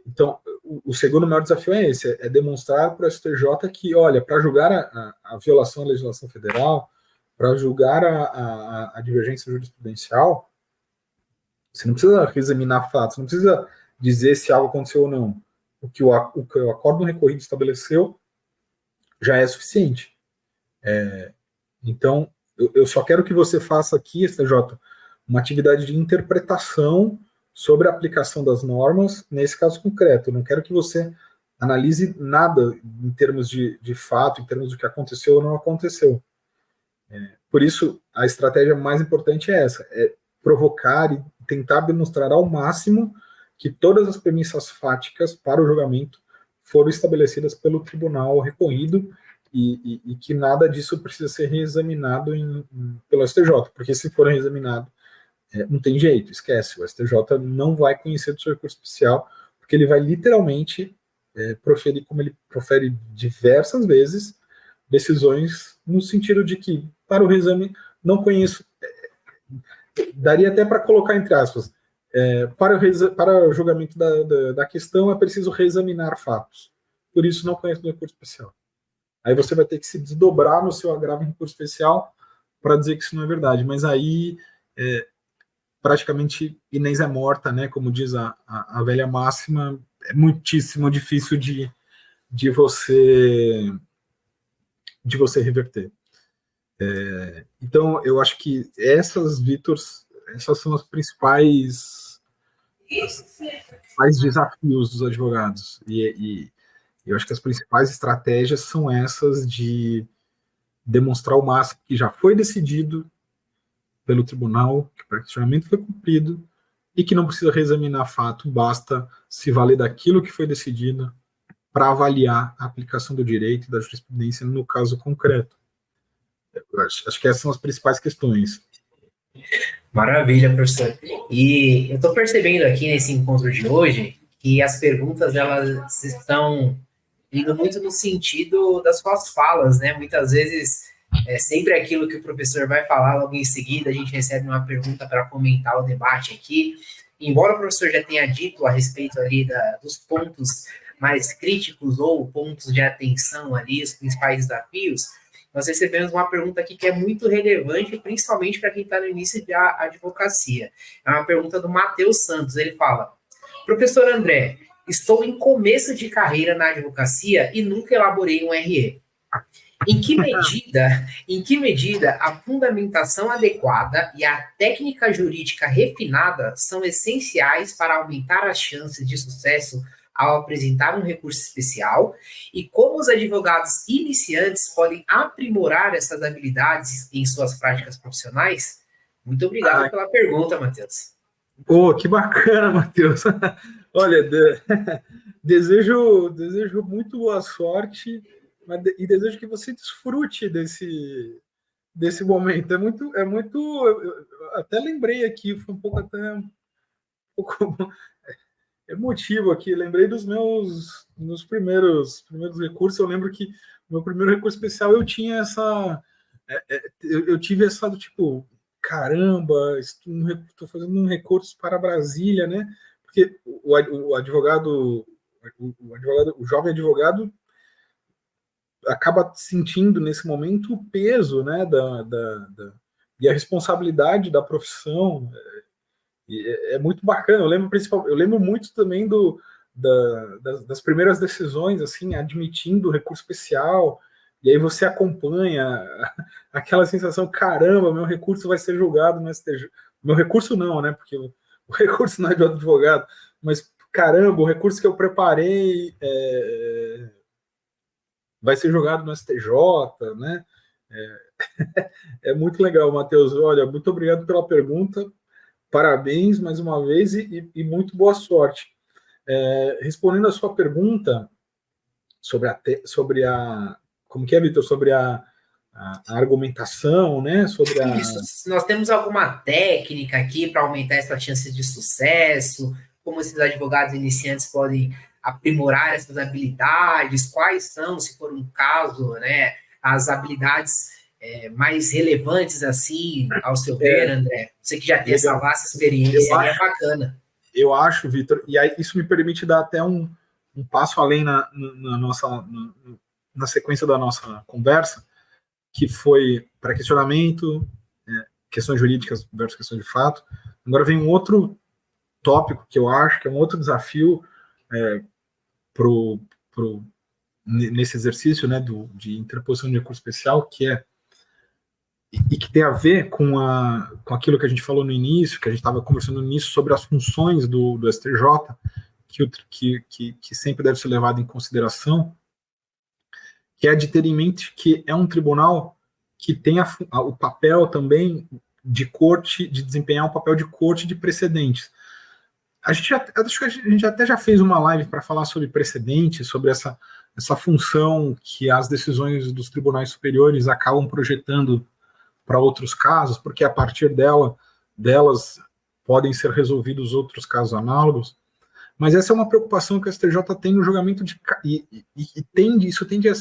Então, o segundo maior desafio é esse, é demonstrar para o STJ que, olha, para julgar a violação da legislação federal, para julgar a divergência jurisprudencial, você não precisa reexaminar fatos, não precisa dizer se algo aconteceu ou não. O que o acordo recorrido estabeleceu já é suficiente. Então, eu só quero que você faça aqui, STJ, uma atividade de interpretação sobre a aplicação das normas nesse caso concreto. Eu não quero que você analise nada em termos de fato, em termos do que aconteceu ou não aconteceu. Por isso, a estratégia mais importante é essa, é provocar e tentar demonstrar ao máximo que todas as premissas fáticas para o julgamento foram estabelecidas pelo tribunal recorrido e que nada disso precisa ser reexaminado pelo STJ, porque se for reexaminado, não tem jeito, esquece, o STJ não vai conhecer do seu recurso especial, porque ele vai literalmente proferir, como ele profere diversas vezes, decisões no sentido de que, para o reexame, não conheço, daria até para colocar entre aspas, para o julgamento da questão é preciso reexaminar fatos, por isso não conheço do recurso especial. Aí você vai ter que se desdobrar no seu agravo em recurso especial para dizer que isso não é verdade, mas aí praticamente Inês é morta, né? Como diz a velha máxima, é muitíssimo difícil de você reverter. Então, eu acho que essas são os principais desafios dos advogados. E eu acho que as principais estratégias são essas de demonstrar o máximo que já foi decidido pelo tribunal, que o pré-questionamento foi cumprido e que não precisa reexaminar fato, basta se valer daquilo que foi decidido para avaliar a aplicação do direito e da jurisprudência no caso concreto. Eu acho que essas são as principais questões. Maravilha, professor. E eu estou percebendo aqui nesse encontro de hoje que as perguntas elas estão indo muito no sentido das suas falas, né? Muitas vezes é sempre aquilo que o professor vai falar, logo em seguida a gente recebe uma pergunta para comentar o debate aqui. Embora o professor já tenha dito a respeito ali dos pontos mais críticos ou pontos de atenção ali, os principais desafios, nós recebemos uma pergunta aqui que é muito relevante, principalmente para quem está no início da advocacia. É uma pergunta do Matheus Santos. Ele fala: professor André, estou em começo de carreira na advocacia e nunca elaborei um RE. Em que medida a fundamentação adequada e a técnica jurídica refinada são essenciais para aumentar as chances de sucesso ao apresentar um recurso especial, e como os advogados iniciantes podem aprimorar essas habilidades em suas práticas profissionais? Muito obrigado pela pergunta, Matheus. Que bacana, Matheus. Olha, desejo muito boa sorte e desejo que você desfrute desse momento. Eu até lembrei aqui, foi um pouco emotivo aqui. Lembrei dos meus primeiros recursos. Eu lembro que no meu primeiro recurso especial eu tinha eu tive essa do tipo, caramba, estou fazendo um recurso para Brasília, né? Porque o advogado, o jovem advogado acaba sentindo nesse momento o peso, né, e a responsabilidade da profissão. É muito bacana. Eu lembro muito também das primeiras decisões, assim, admitindo o recurso especial, e aí você acompanha aquela sensação, caramba, meu recurso vai ser julgado no STJ. Meu recurso não, né? Porque o recurso não é de advogado, mas caramba, o recurso que eu preparei vai ser julgado no STJ, né? É muito legal, Matheus. Olha, muito obrigado pela pergunta. Parabéns mais uma vez e muito boa sorte. Respondendo a sua pergunta sobre a como que é, Vitor? Sobre a argumentação, né? Sobre a. Isso, se nós temos alguma técnica aqui para aumentar essa chance de sucesso, como esses advogados iniciantes podem aprimorar essas habilidades, quais são, se for um caso, né, as habilidades mais relevantes, assim, ao seu ver, André? Você que já tem essa Legal. vasta experiência, aí é bacana. Eu acho, Vitor, e aí isso me permite dar até um passo além na sequência da nossa conversa, que foi para questionamento, questões jurídicas versus questões de fato. Agora vem um outro tópico que eu acho que é um outro desafio nesse exercício, né, de interposição de recurso especial, que é e que tem a ver com aquilo que a gente falou no início, que a gente estava conversando no início sobre as funções do STJ, que sempre deve ser levado em consideração, que é de ter em mente que é um tribunal que tem o papel também de corte, de desempenhar um papel de corte de precedentes. Acho que a gente até já fez uma live para falar sobre precedentes, sobre essa função que as decisões dos tribunais superiores acabam projetando para outros casos, porque a partir delas podem ser resolvidos outros casos análogos. Mas essa é uma preocupação que o STJ tem no julgamento isso tende a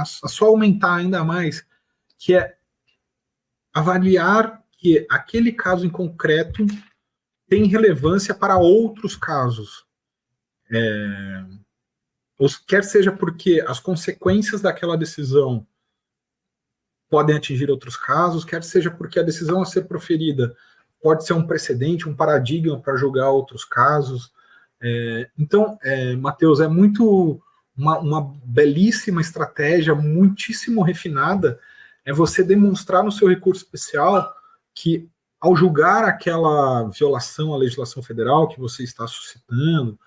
só aumentar ainda mais, que é avaliar que aquele caso em concreto tem relevância para outros casos. Quer seja porque as consequências daquela decisão podem atingir outros casos, quer seja porque a decisão a ser proferida pode ser um precedente, um paradigma para julgar outros casos. Então, Matheus, é muito uma belíssima estratégia, muitíssimo refinada, é você demonstrar no seu recurso especial que, ao julgar aquela violação à legislação federal que você está suscitando,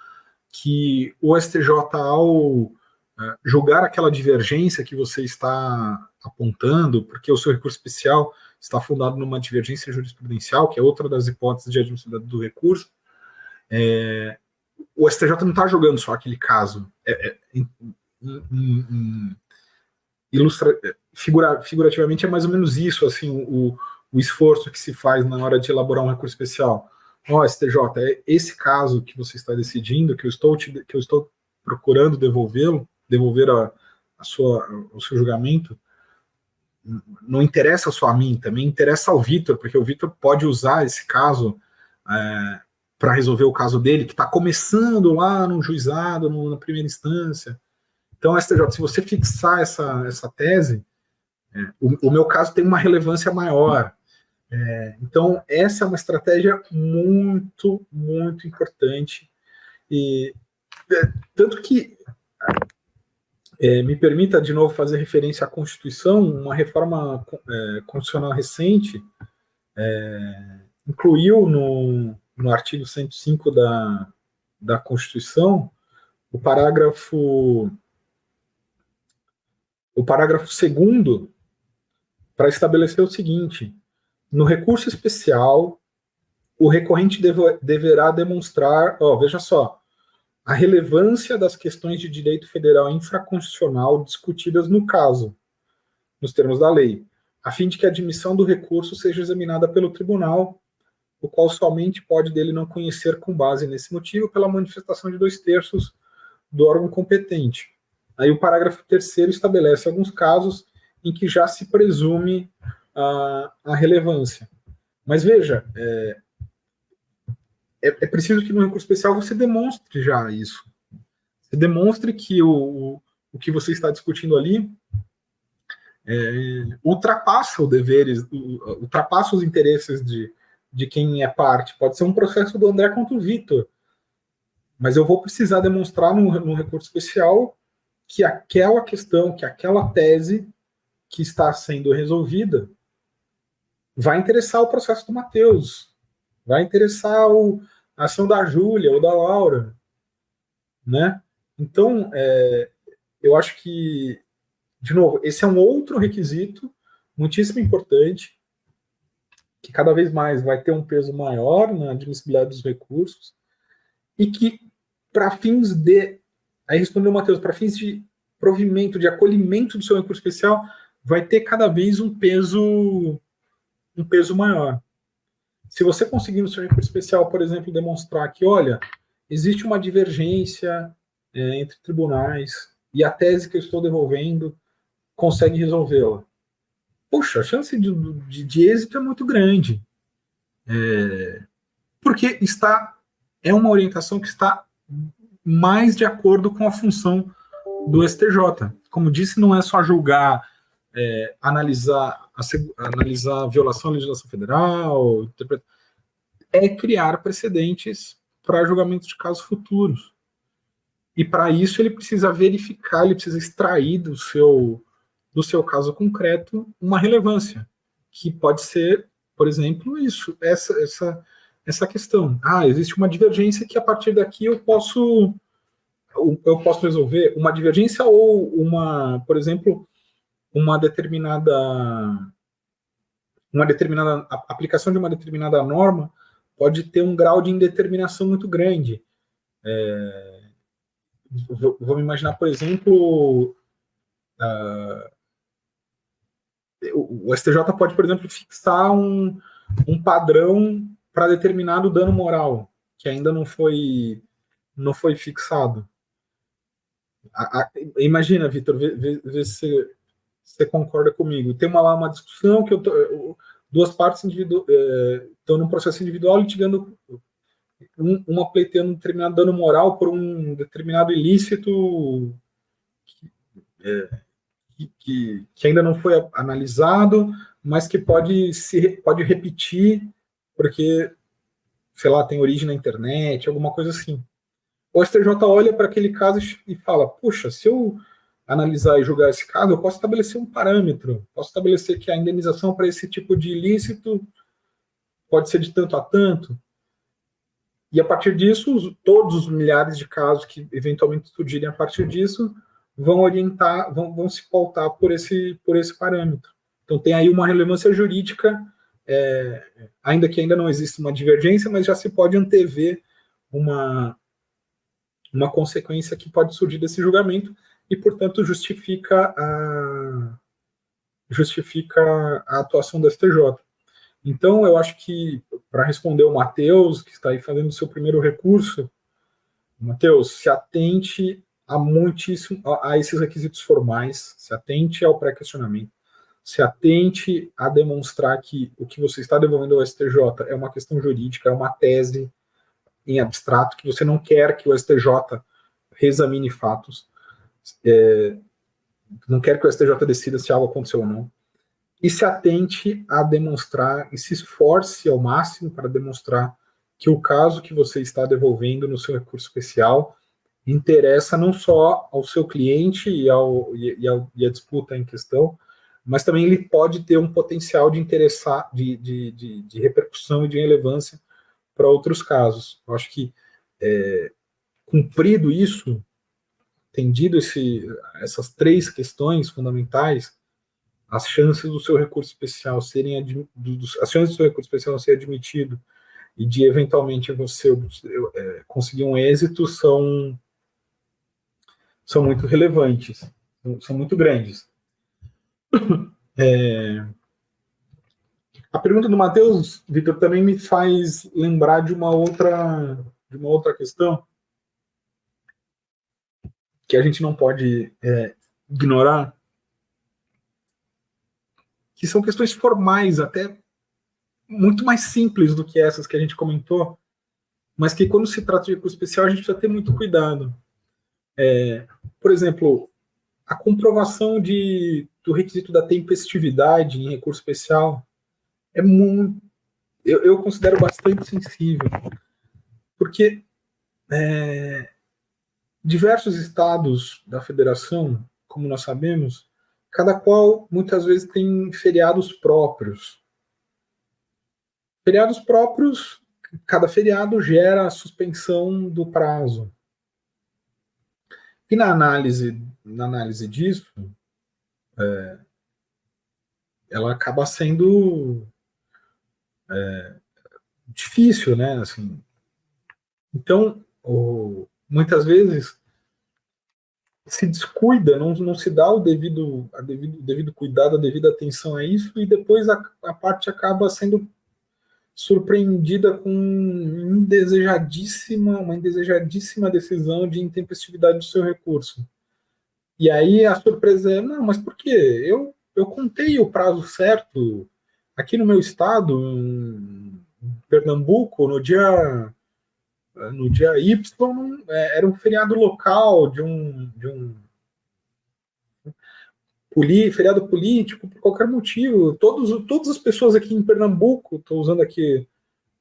que o STJ, ao julgar aquela divergência que você está apontando, porque o seu recurso especial está fundado numa divergência jurisprudencial, que é outra das hipóteses de admissibilidade do recurso, o STJ não está julgando só aquele caso. Figurativamente é mais ou menos isso, assim, o esforço que se faz na hora de elaborar um recurso especial. STJ, é esse caso que você está decidindo, que eu estou procurando devolver o seu julgamento, não interessa só a mim, também interessa ao Vitor, porque o Vitor pode usar esse caso para resolver o caso dele, que está começando lá no juizado, na primeira instância. Então, STJ, se você fixar essa tese, o meu caso tem uma relevância maior. Então, essa é uma estratégia muito, muito importante. E tanto que me permita de novo fazer referência à Constituição, uma reforma constitucional recente incluiu no artigo 105 da Constituição o parágrafo 2º para estabelecer o seguinte: no recurso especial, o recorrente deverá demonstrar, veja só, a relevância das questões de direito federal infraconstitucional discutidas no caso, nos termos da lei, a fim de que a admissão do recurso seja examinada pelo tribunal, o qual somente pode dele não conhecer com base nesse motivo pela manifestação de 2/3 do órgão competente. Aí o parágrafo 3º estabelece alguns casos em que já se presume a relevância. Mas veja, é preciso que no recurso especial você demonstre já isso. Você demonstre que o que você está discutindo ali ultrapassa os deveres, ultrapassa os interesses de quem é parte. Pode ser um processo do André contra o Vitor. mas eu vou precisar demonstrar no recurso especial que aquela questão, que aquela tese que está sendo resolvida vai interessar o processo do Matheus, vai interessar a ação da Júlia ou da Laura, né? Então, eu acho que, de novo, esse é um outro requisito muitíssimo importante, que cada vez mais vai ter um peso maior na admissibilidade dos recursos, e que, para fins de. Aí respondeu o Matheus, para fins de provimento, de acolhimento do seu recurso especial, vai ter cada vez um peso maior. Se você conseguir no seu recurso especial, por exemplo, demonstrar que, olha, existe uma divergência entre tribunais e a tese que eu estou devolvendo consegue resolvê-la. Poxa, a chance de êxito é muito grande. Porque é uma orientação que está mais de acordo com a função do STJ. Como disse, não é só julgar, analisar a violação à legislação federal, é criar precedentes para julgamento de casos futuros. E para isso ele precisa verificar, ele precisa extrair do seu caso concreto uma relevância, que pode ser, por exemplo, essa questão. Existe uma divergência que a partir daqui eu posso resolver uma divergência ou por exemplo, uma determinada aplicação de uma determinada norma pode ter um grau de indeterminação muito grande. Vamos imaginar, por exemplo, o STJ pode, por exemplo, fixar um padrão para determinado dano moral que ainda não foi fixado. Imagina, Vitor, vê se você concorda comigo. Tem lá uma discussão que duas partes estão num processo individual litigando, uma pleiteando um determinado dano moral por um determinado ilícito que ainda não foi analisado, mas que pode repetir porque, sei lá, tem origem na internet, alguma coisa assim. O STJ olha para aquele caso e fala, puxa, se eu analisar e julgar esse caso, eu posso estabelecer um parâmetro, posso estabelecer que a indenização para esse tipo de ilícito pode ser de tanto a tanto, e a partir disso, todos os milhares de casos que eventualmente surgirem a partir disso vão orientar, vão se pautar por esse parâmetro. Então tem aí uma relevância jurídica, ainda que ainda não exista uma divergência, mas já se pode antever uma consequência que pode surgir desse julgamento e, portanto, justifica a atuação do STJ. Então, eu acho que, para responder o Matheus, que está aí fazendo o seu primeiro recurso, Matheus, se atente a esses requisitos formais, se atente ao pré-questionamento, se atente a demonstrar que o que você está devolvendo ao STJ é uma questão jurídica, é uma tese em abstrato, que você não quer que o STJ reexamine fatos, não quer que o STJ decida se algo aconteceu ou não, e se atente a demonstrar, e se esforce ao máximo para demonstrar que o caso que você está devolvendo no seu recurso especial interessa não só ao seu cliente e a disputa em questão, mas também ele pode ter um potencial de interessar, de repercussão e de relevância para outros casos. Eu acho que, cumprido isso, entendido essas três questões fundamentais, as chances do seu recurso especial serem admitido e de eventualmente você conseguir um êxito são muito relevantes, são muito grandes. A pergunta do Matheus, Vitor, também me faz lembrar de uma outra questão que a gente não pode ignorar, que são questões formais, até muito mais simples do que essas que a gente comentou, mas que quando se trata de recurso especial a gente precisa ter muito cuidado. Por exemplo, a comprovação do requisito da tempestividade em recurso especial é muito, eu considero bastante sensível, porque diversos estados da federação, como nós sabemos, cada qual muitas vezes tem feriados próprios. Feriados próprios, cada feriado gera a suspensão do prazo. E na análise disso, ela acaba sendo difícil, né? Assim, então, muitas vezes se descuida, não se dá o devido cuidado, a devida atenção a isso, e depois a parte acaba sendo surpreendida com uma indesejadíssima decisão de intempestividade do seu recurso. E aí a surpresa é, não, mas por quê? Eu contei o prazo certo aqui no meu estado, em Pernambuco, no dia Y, era um feriado local de um feriado político, por qualquer motivo. Todas as pessoas aqui em Pernambuco, estou usando aqui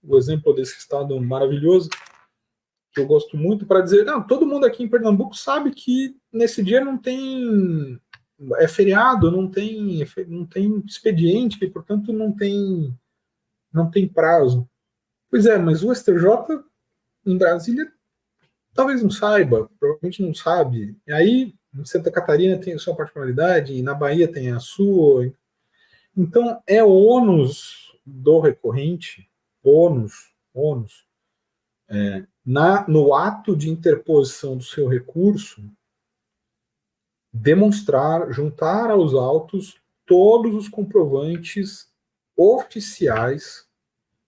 o exemplo desse estado maravilhoso, que eu gosto muito, para dizer, não, todo mundo aqui em Pernambuco sabe que nesse dia não tem feriado, não tem expediente, portanto não tem prazo. Pois é, mas o STJ em Brasília talvez não saiba, provavelmente não sabe. E aí, em Santa Catarina tem a sua particularidade, e na Bahia tem a sua. Então, é ônus do recorrente, ônus, no ato de interposição do seu recurso, juntar aos autos todos os comprovantes oficiais.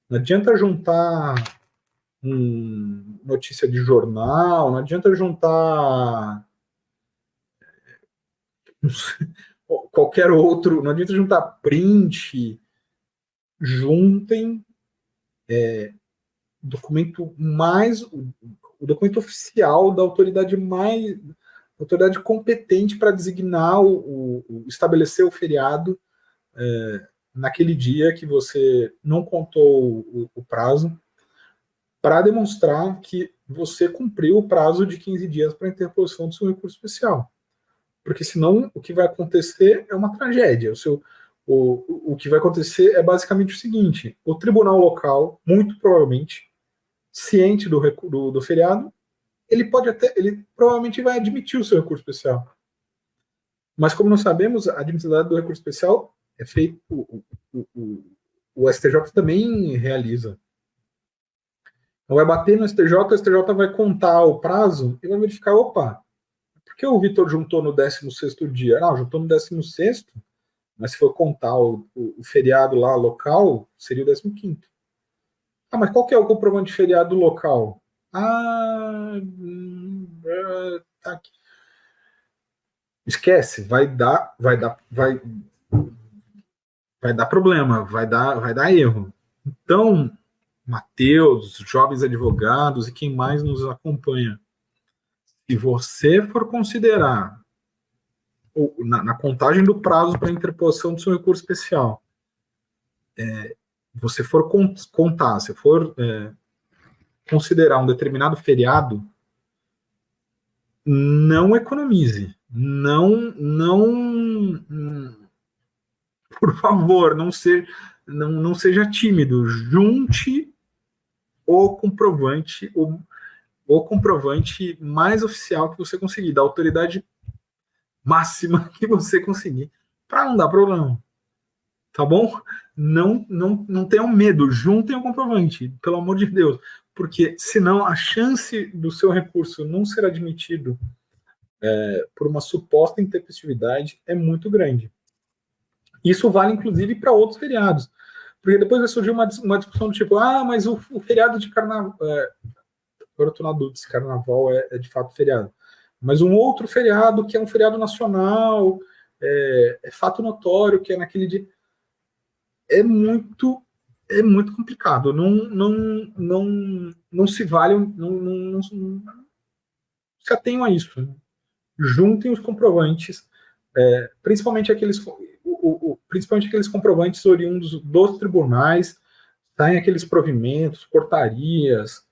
Não adianta juntar notícia de jornal, não adianta juntar qualquer outro, não adianta juntar print, juntem o documento oficial da autoridade autoridade competente para designar estabelecer o feriado naquele dia que você não contou o prazo, para demonstrar que você cumpriu o prazo de 15 dias para a interposição do seu recurso especial. Porque senão o que vai acontecer é uma tragédia. O que vai acontecer é basicamente o seguinte: o tribunal local, muito provavelmente, ciente do feriado, ele provavelmente vai admitir o seu recurso especial. Mas como nós sabemos, a admissibilidade do recurso especial é feito, o STJ também realiza. Então vai bater no STJ, o STJ vai contar o prazo e vai verificar, opa, por que o Vitor juntou no 16º dia? Não, juntou no 16º, mas se for contar o feriado lá local, seria o 15º. Ah, mas qual que é o comprovante de feriado local? Tá aqui. Esquece, vai dar problema, vai dar erro. Então, Matheus, jovens advogados e quem mais nos acompanha, se você for considerar na contagem do prazo para interposição do seu recurso especial, você for contar, se for considerar um determinado feriado, não economize, por favor, não seja tímido, junte o comprovante mais oficial que você conseguir, da autoridade máxima que você conseguir, para não dar problema. Tá bom? Não tenham medo, juntem o comprovante, pelo amor de Deus, porque senão a chance do seu recurso não ser admitido por uma suposta intempestividade é muito grande. Isso vale, inclusive, para outros feriados. Porque depois vai surgir uma discussão do tipo, mas o feriado de carnaval... Agora eu estou na dúvida se carnaval é de fato feriado. Mas um outro feriado, que é um feriado nacional, é fato notório, que é naquele dia... É muito complicado. Não se vale... Não se atenham a isso. Juntem os comprovantes, principalmente aqueles comprovantes oriundos dos tribunais, saem aqueles provimentos, portarias,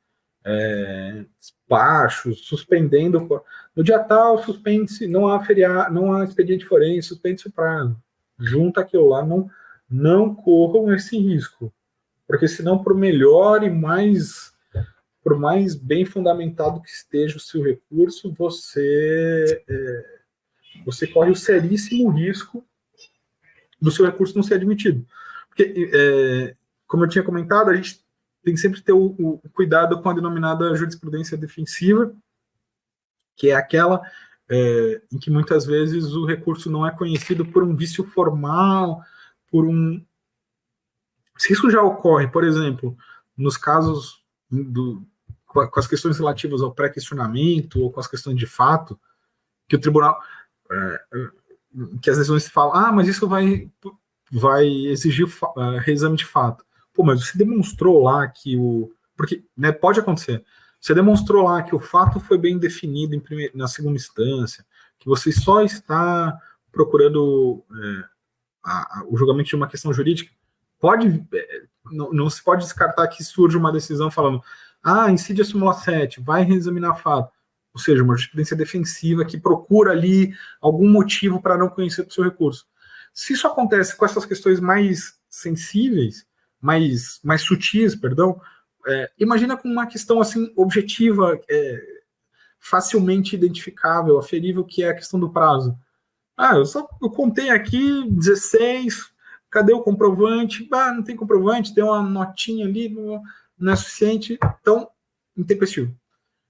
despachos, suspendendo. No dia tal, suspende-se, não há feriado, não há expediente forense, suspende-se o prazo. Junta aquilo lá, não corram esse risco. Porque senão, por mais bem fundamentado que esteja o seu recurso, você corre o seríssimo risco do seu recurso não ser admitido. Porque, como eu tinha comentado, a gente tem que sempre ter o cuidado com a denominada jurisprudência defensiva, que é aquela em que muitas vezes o recurso não é conhecido por um vício formal, Se isso já ocorre, por exemplo, nos casos com as questões relativas ao pré-questionamento ou com as questões de fato, que o tribunal, que as decisões falam, mas isso vai exigir reexame de fato. Pô, mas você demonstrou lá que porque, né, pode acontecer. Você demonstrou lá que o fato foi bem definido na segunda instância, que você só está procurando o julgamento de uma questão jurídica. Não se pode descartar que surge uma decisão falando incide a súmula 7, vai reexaminar fato. Ou seja, uma jurisprudência defensiva que procura ali algum motivo para não conhecer o seu recurso. Se isso acontece com essas questões mais sensíveis, mais sutis, perdão, imagina com uma questão assim objetiva, facilmente identificável, aferível, que é a questão do prazo. Eu contei aqui 16, cadê o comprovante? Não tem comprovante, tem uma notinha ali, não é suficiente, então, intempestivo.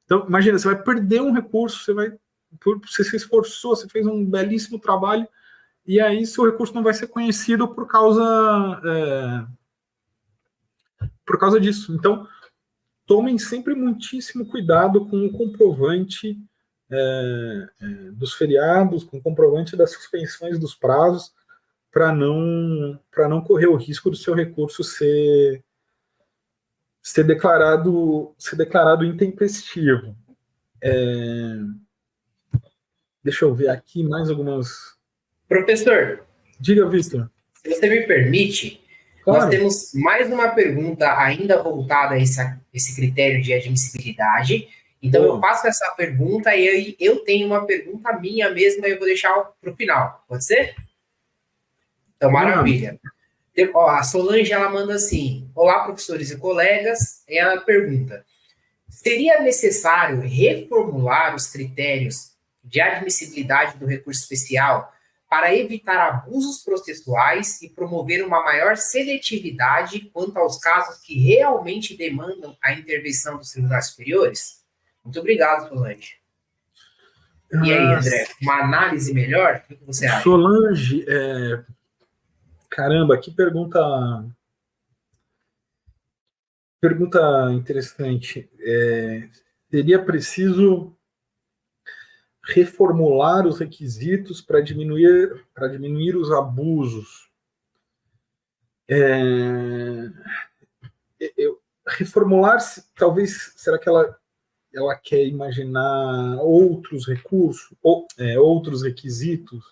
Então, imagina, você vai perder um recurso, você se esforçou, você fez um belíssimo trabalho, e aí seu recurso não vai ser conhecido por causa disso. Então, tomem sempre muitíssimo cuidado com o comprovante dos feriados, com o comprovante das suspensões dos prazos, para não correr o risco do seu recurso ser declarado intempestivo. Deixa eu ver aqui mais algumas... Professor. Diga, Victor. Se você me permite, claro. Nós temos mais uma pergunta ainda voltada a esse critério de admissibilidade. Então, eu passo essa pergunta e aí eu tenho uma pergunta minha mesma e eu vou deixar para o final. Pode ser? Então, maravilha. A Solange, ela manda assim: olá, professores e colegas. Ela pergunta: seria necessário reformular os critérios de admissibilidade do recurso especial para evitar abusos processuais e promover uma maior seletividade quanto aos casos que realmente demandam a intervenção dos tribunais superiores? Muito obrigado, Solange. E aí, André, uma análise melhor? O que você acha? Solange, caramba, que pergunta interessante. Seria preciso reformular os requisitos para diminuir os abusos. Reformular, talvez, será que ela quer imaginar outros recursos, outros requisitos?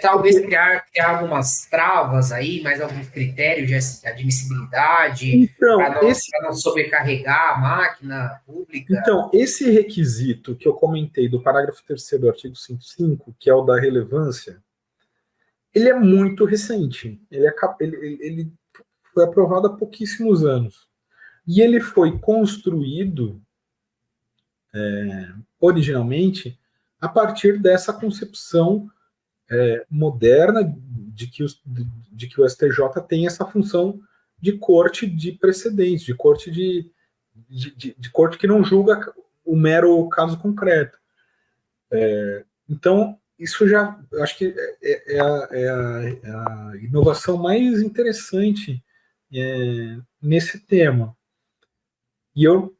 Talvez criar algumas travas aí, mais alguns critérios de admissibilidade, então, para não sobrecarregar a máquina pública. Então, esse requisito que eu comentei do parágrafo 3º do artigo 105, que é o da relevância, ele é muito recente. Ele foi aprovado há pouquíssimos anos. E ele foi construído originalmente a partir dessa concepção moderna de que o STJ tem essa função de corte de precedentes, de corte de corte que não julga o mero caso concreto. Então, isso já acho que é a inovação mais interessante nesse tema. E eu,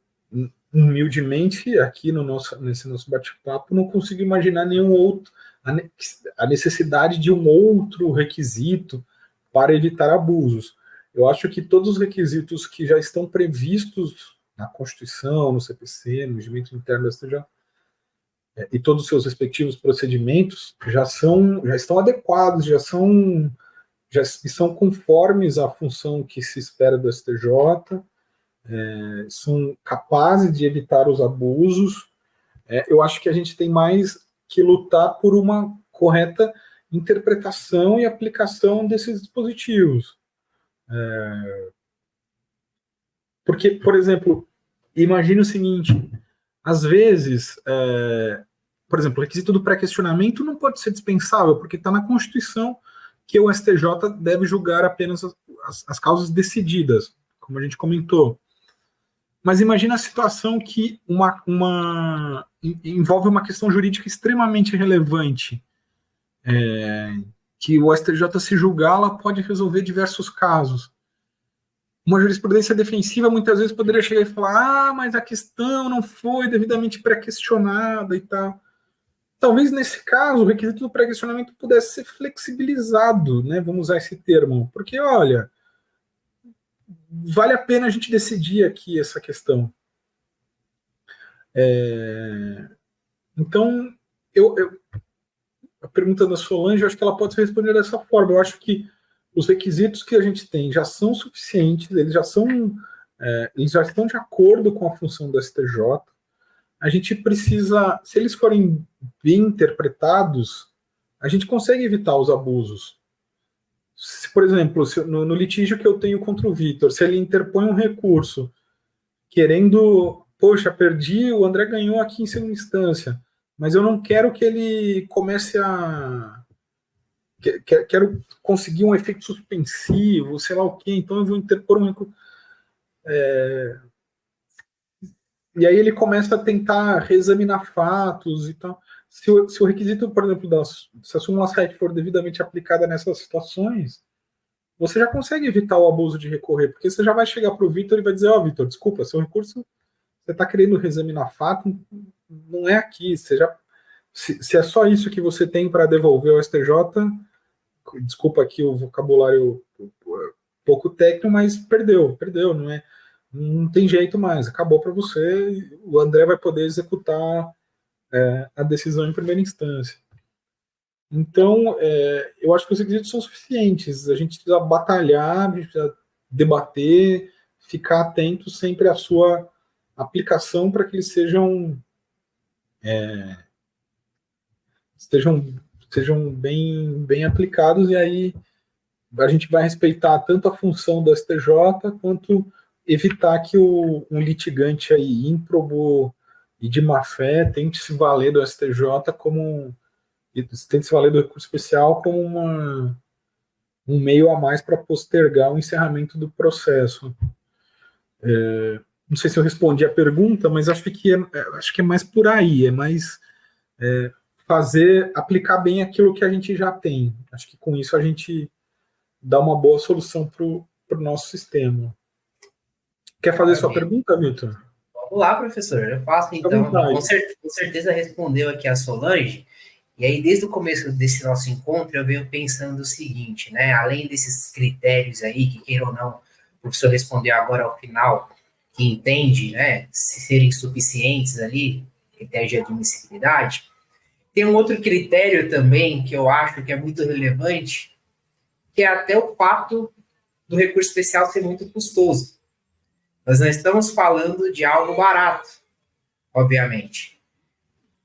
humildemente, aqui nesse nosso bate-papo, não consigo imaginar nenhum outro, a necessidade de um outro requisito para evitar abusos. Eu acho que todos os requisitos que já estão previstos na Constituição, no CPC, no regimento interno da STJ, e todos os seus respectivos procedimentos já estão adequados, já são conformes à função que se espera do STJ, são capazes de evitar os abusos. Eu acho que a gente tem mais que lutar por uma correta interpretação e aplicação desses dispositivos. Porque, por exemplo, imagine o seguinte, às vezes, por exemplo, o requisito do pré-questionamento não pode ser dispensável, porque está na Constituição que o STJ deve julgar apenas as causas decididas, como a gente comentou. Mas imagina a situação que envolve uma questão jurídica extremamente relevante, que o STJ, se julgar, ela pode resolver diversos casos. Uma jurisprudência defensiva muitas vezes poderia chegar e falar: mas a questão não foi devidamente pré-questionada e tal. Talvez nesse caso o requisito do pré-questionamento pudesse ser flexibilizado, né? Vamos usar esse termo, porque olha, vale a pena a gente decidir aqui essa questão. Então, a pergunta da Solange, eu acho que ela pode ser respondida dessa forma. Eu acho que os requisitos que a gente tem já são suficientes, eles já estão de acordo com a função do STJ. A gente precisa, se eles forem bem interpretados, a gente consegue evitar os abusos. Se, por exemplo, no litígio que eu tenho contra o Vitor, se ele interpõe um recurso querendo, poxa, perdi, o André ganhou aqui em segunda instância, mas eu não quero que ele comece a... Quero conseguir um efeito suspensivo, sei lá o quê, então eu vou interpor um recurso... E aí ele começa a tentar reexaminar fatos e tal. Se o requisito, por exemplo, se a súmula 7 for devidamente aplicada nessas situações, você já consegue evitar o abuso de recorrer, porque você já vai chegar para o Vitor e vai dizer: Vitor, desculpa, seu recurso, você está querendo reexaminar fato, não é aqui. Se é só isso que você tem para devolver ao STJ, desculpa aqui o vocabulário pouco técnico, mas perdeu, não é? Não tem jeito mais, acabou para você, o André vai poder executar a decisão em primeira instância. Então, eu acho que os requisitos são suficientes, a gente precisa batalhar, a gente precisa debater, ficar atento sempre à sua aplicação para que eles sejam bem aplicados, e aí a gente vai respeitar tanto a função do STJ quanto evitar que um litigante aí ímprobo e de má fé tente se valer do STJ tente se valer do recurso especial como um meio a mais para postergar o encerramento do processo. Não sei se eu respondi a pergunta, mas acho que é mais por aí, é mais aplicar bem aquilo que a gente já tem. Acho que com isso a gente dá uma boa solução para o nosso sistema. Quer fazer sua pergunta, Vitor? Vamos lá, professor. Eu faço então. Com certeza respondeu aqui a Solange. E aí, desde o começo desse nosso encontro, eu venho pensando o seguinte, né? Além desses critérios aí, que queira ou não, o professor respondeu agora ao final, que entende, né, se serem suficientes ali, critério de admissibilidade, tem um outro critério também que eu acho que é muito relevante, que é até o fato do recurso especial ser muito custoso. Nós não estamos falando de algo barato, obviamente.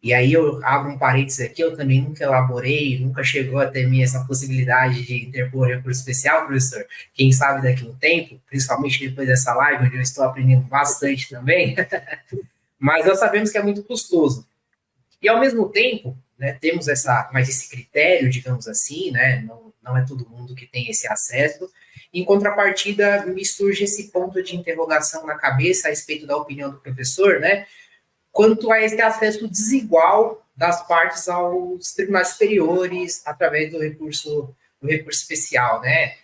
E aí eu abro um parênteses aqui, eu também nunca elaborei, nunca chegou até mim essa possibilidade de interpor recurso especial, professor. Quem sabe daqui a um tempo, principalmente depois dessa live, onde eu estou aprendendo bastante também, mas nós sabemos que é muito custoso. E ao mesmo tempo, né, temos esse critério, digamos assim, né, não é todo mundo que tem esse acesso. Em contrapartida, me surge esse ponto de interrogação na cabeça a respeito da opinião do professor, né, quanto a esse acesso desigual das partes aos tribunais superiores através do recurso especial, né?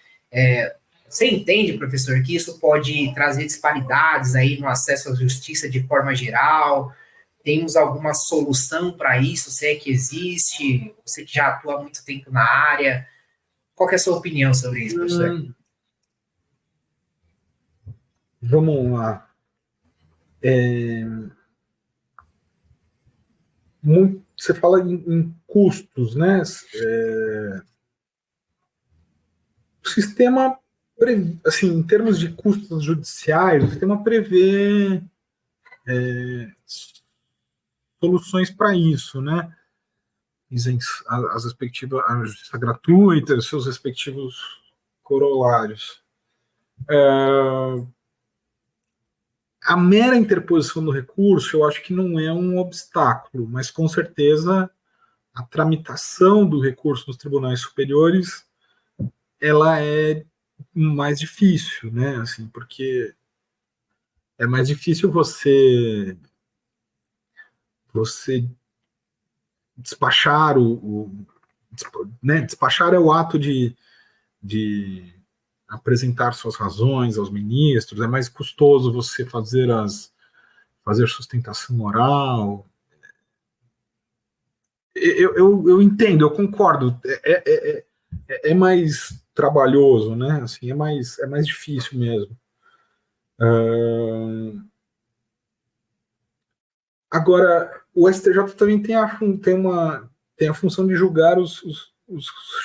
Você entende, professor, que isso pode trazer disparidades aí no acesso à justiça de forma geral? Temos alguma solução para isso, se é que existe? Você que já atua há muito tempo na área, qual que é a sua opinião sobre isso, professor? Vamos lá. Você fala em custos, né? O sistema assim, em termos de custos judiciais, o sistema prevê soluções para isso, né? As respectivas, a justiça gratuita, os seus respectivos corolários. A mera interposição do recurso, eu acho que não é um obstáculo, mas com certeza a tramitação do recurso nos tribunais superiores, ela é mais difícil, né? Assim, porque é mais difícil você despachar né? Despachar é o ato de apresentar suas razões aos ministros, é mais custoso você fazer sustentação oral. Eu entendo, eu concordo. É mais trabalhoso, né? Assim, é mais difícil mesmo. Agora, o STJ também tem a função de julgar os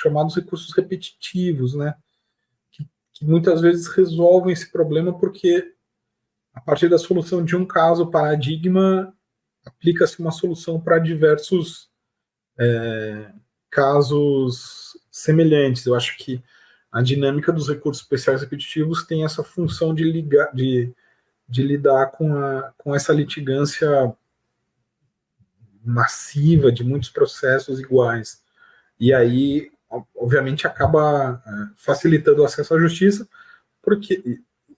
chamados recursos repetitivos, né? Que muitas vezes resolvem esse problema porque, a partir da solução de um caso paradigma, aplica-se uma solução para diversos casos semelhantes. Eu acho que a dinâmica dos recursos especiais repetitivos tem essa função de lidar com essa litigância massiva de muitos processos iguais. E aí, obviamente, acaba facilitando o acesso à justiça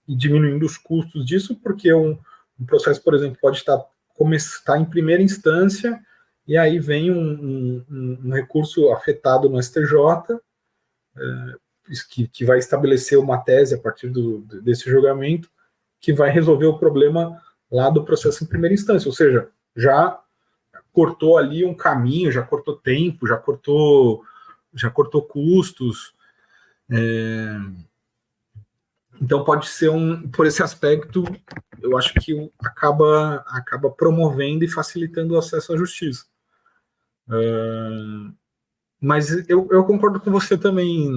e diminuindo os custos disso, porque um processo, por exemplo, pode estar em primeira instância e aí vem um recurso afetado no STJ, que vai estabelecer uma tese a partir desse julgamento, que vai resolver o problema lá do processo em primeira instância, ou seja, já cortou ali um caminho, já cortou tempo, já cortou custos. Então pode ser por esse aspecto, eu acho que acaba promovendo e facilitando o acesso à justiça. Mas eu concordo com você também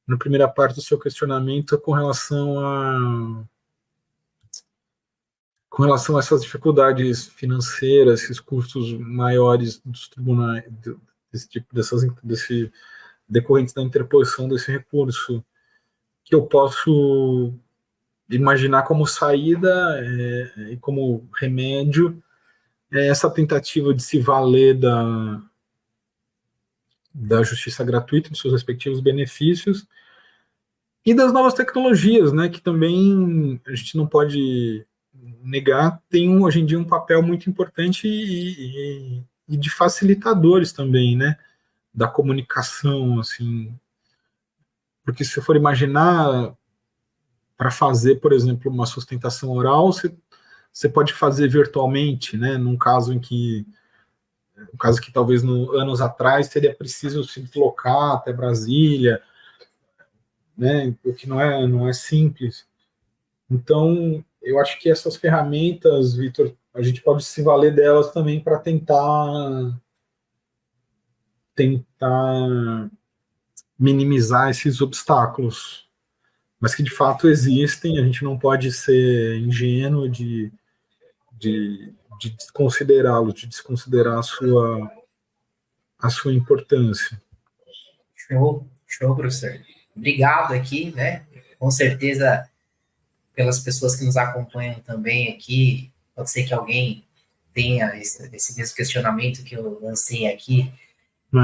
na primeira parte do seu questionamento com relação a essas dificuldades financeiras, esses custos maiores dos tribunais, decorrentes da interposição desse recurso, que eu posso imaginar como saída e como remédio essa tentativa de se valer da justiça gratuita, dos seus respectivos benefícios, e das novas tecnologias, né, que também a gente não pode negar, tem hoje em dia um papel muito importante e de facilitadores também, né, da comunicação, assim, porque se você for imaginar, para fazer, por exemplo, uma sustentação oral, você pode fazer virtualmente, né, num caso que talvez anos atrás seria preciso se deslocar até Brasília, né, o que não é simples. Então, eu acho que essas ferramentas, Vitor, a gente pode se valer delas também para tentar minimizar esses obstáculos, mas que de fato existem, a gente não pode ser ingênuo de desconsiderá-los, de desconsiderar a sua importância. Show, professor. Obrigado aqui, né? Com certeza, pelas pessoas que nos acompanham também aqui, pode ser que alguém tenha esse mesmo questionamento que eu lancei aqui,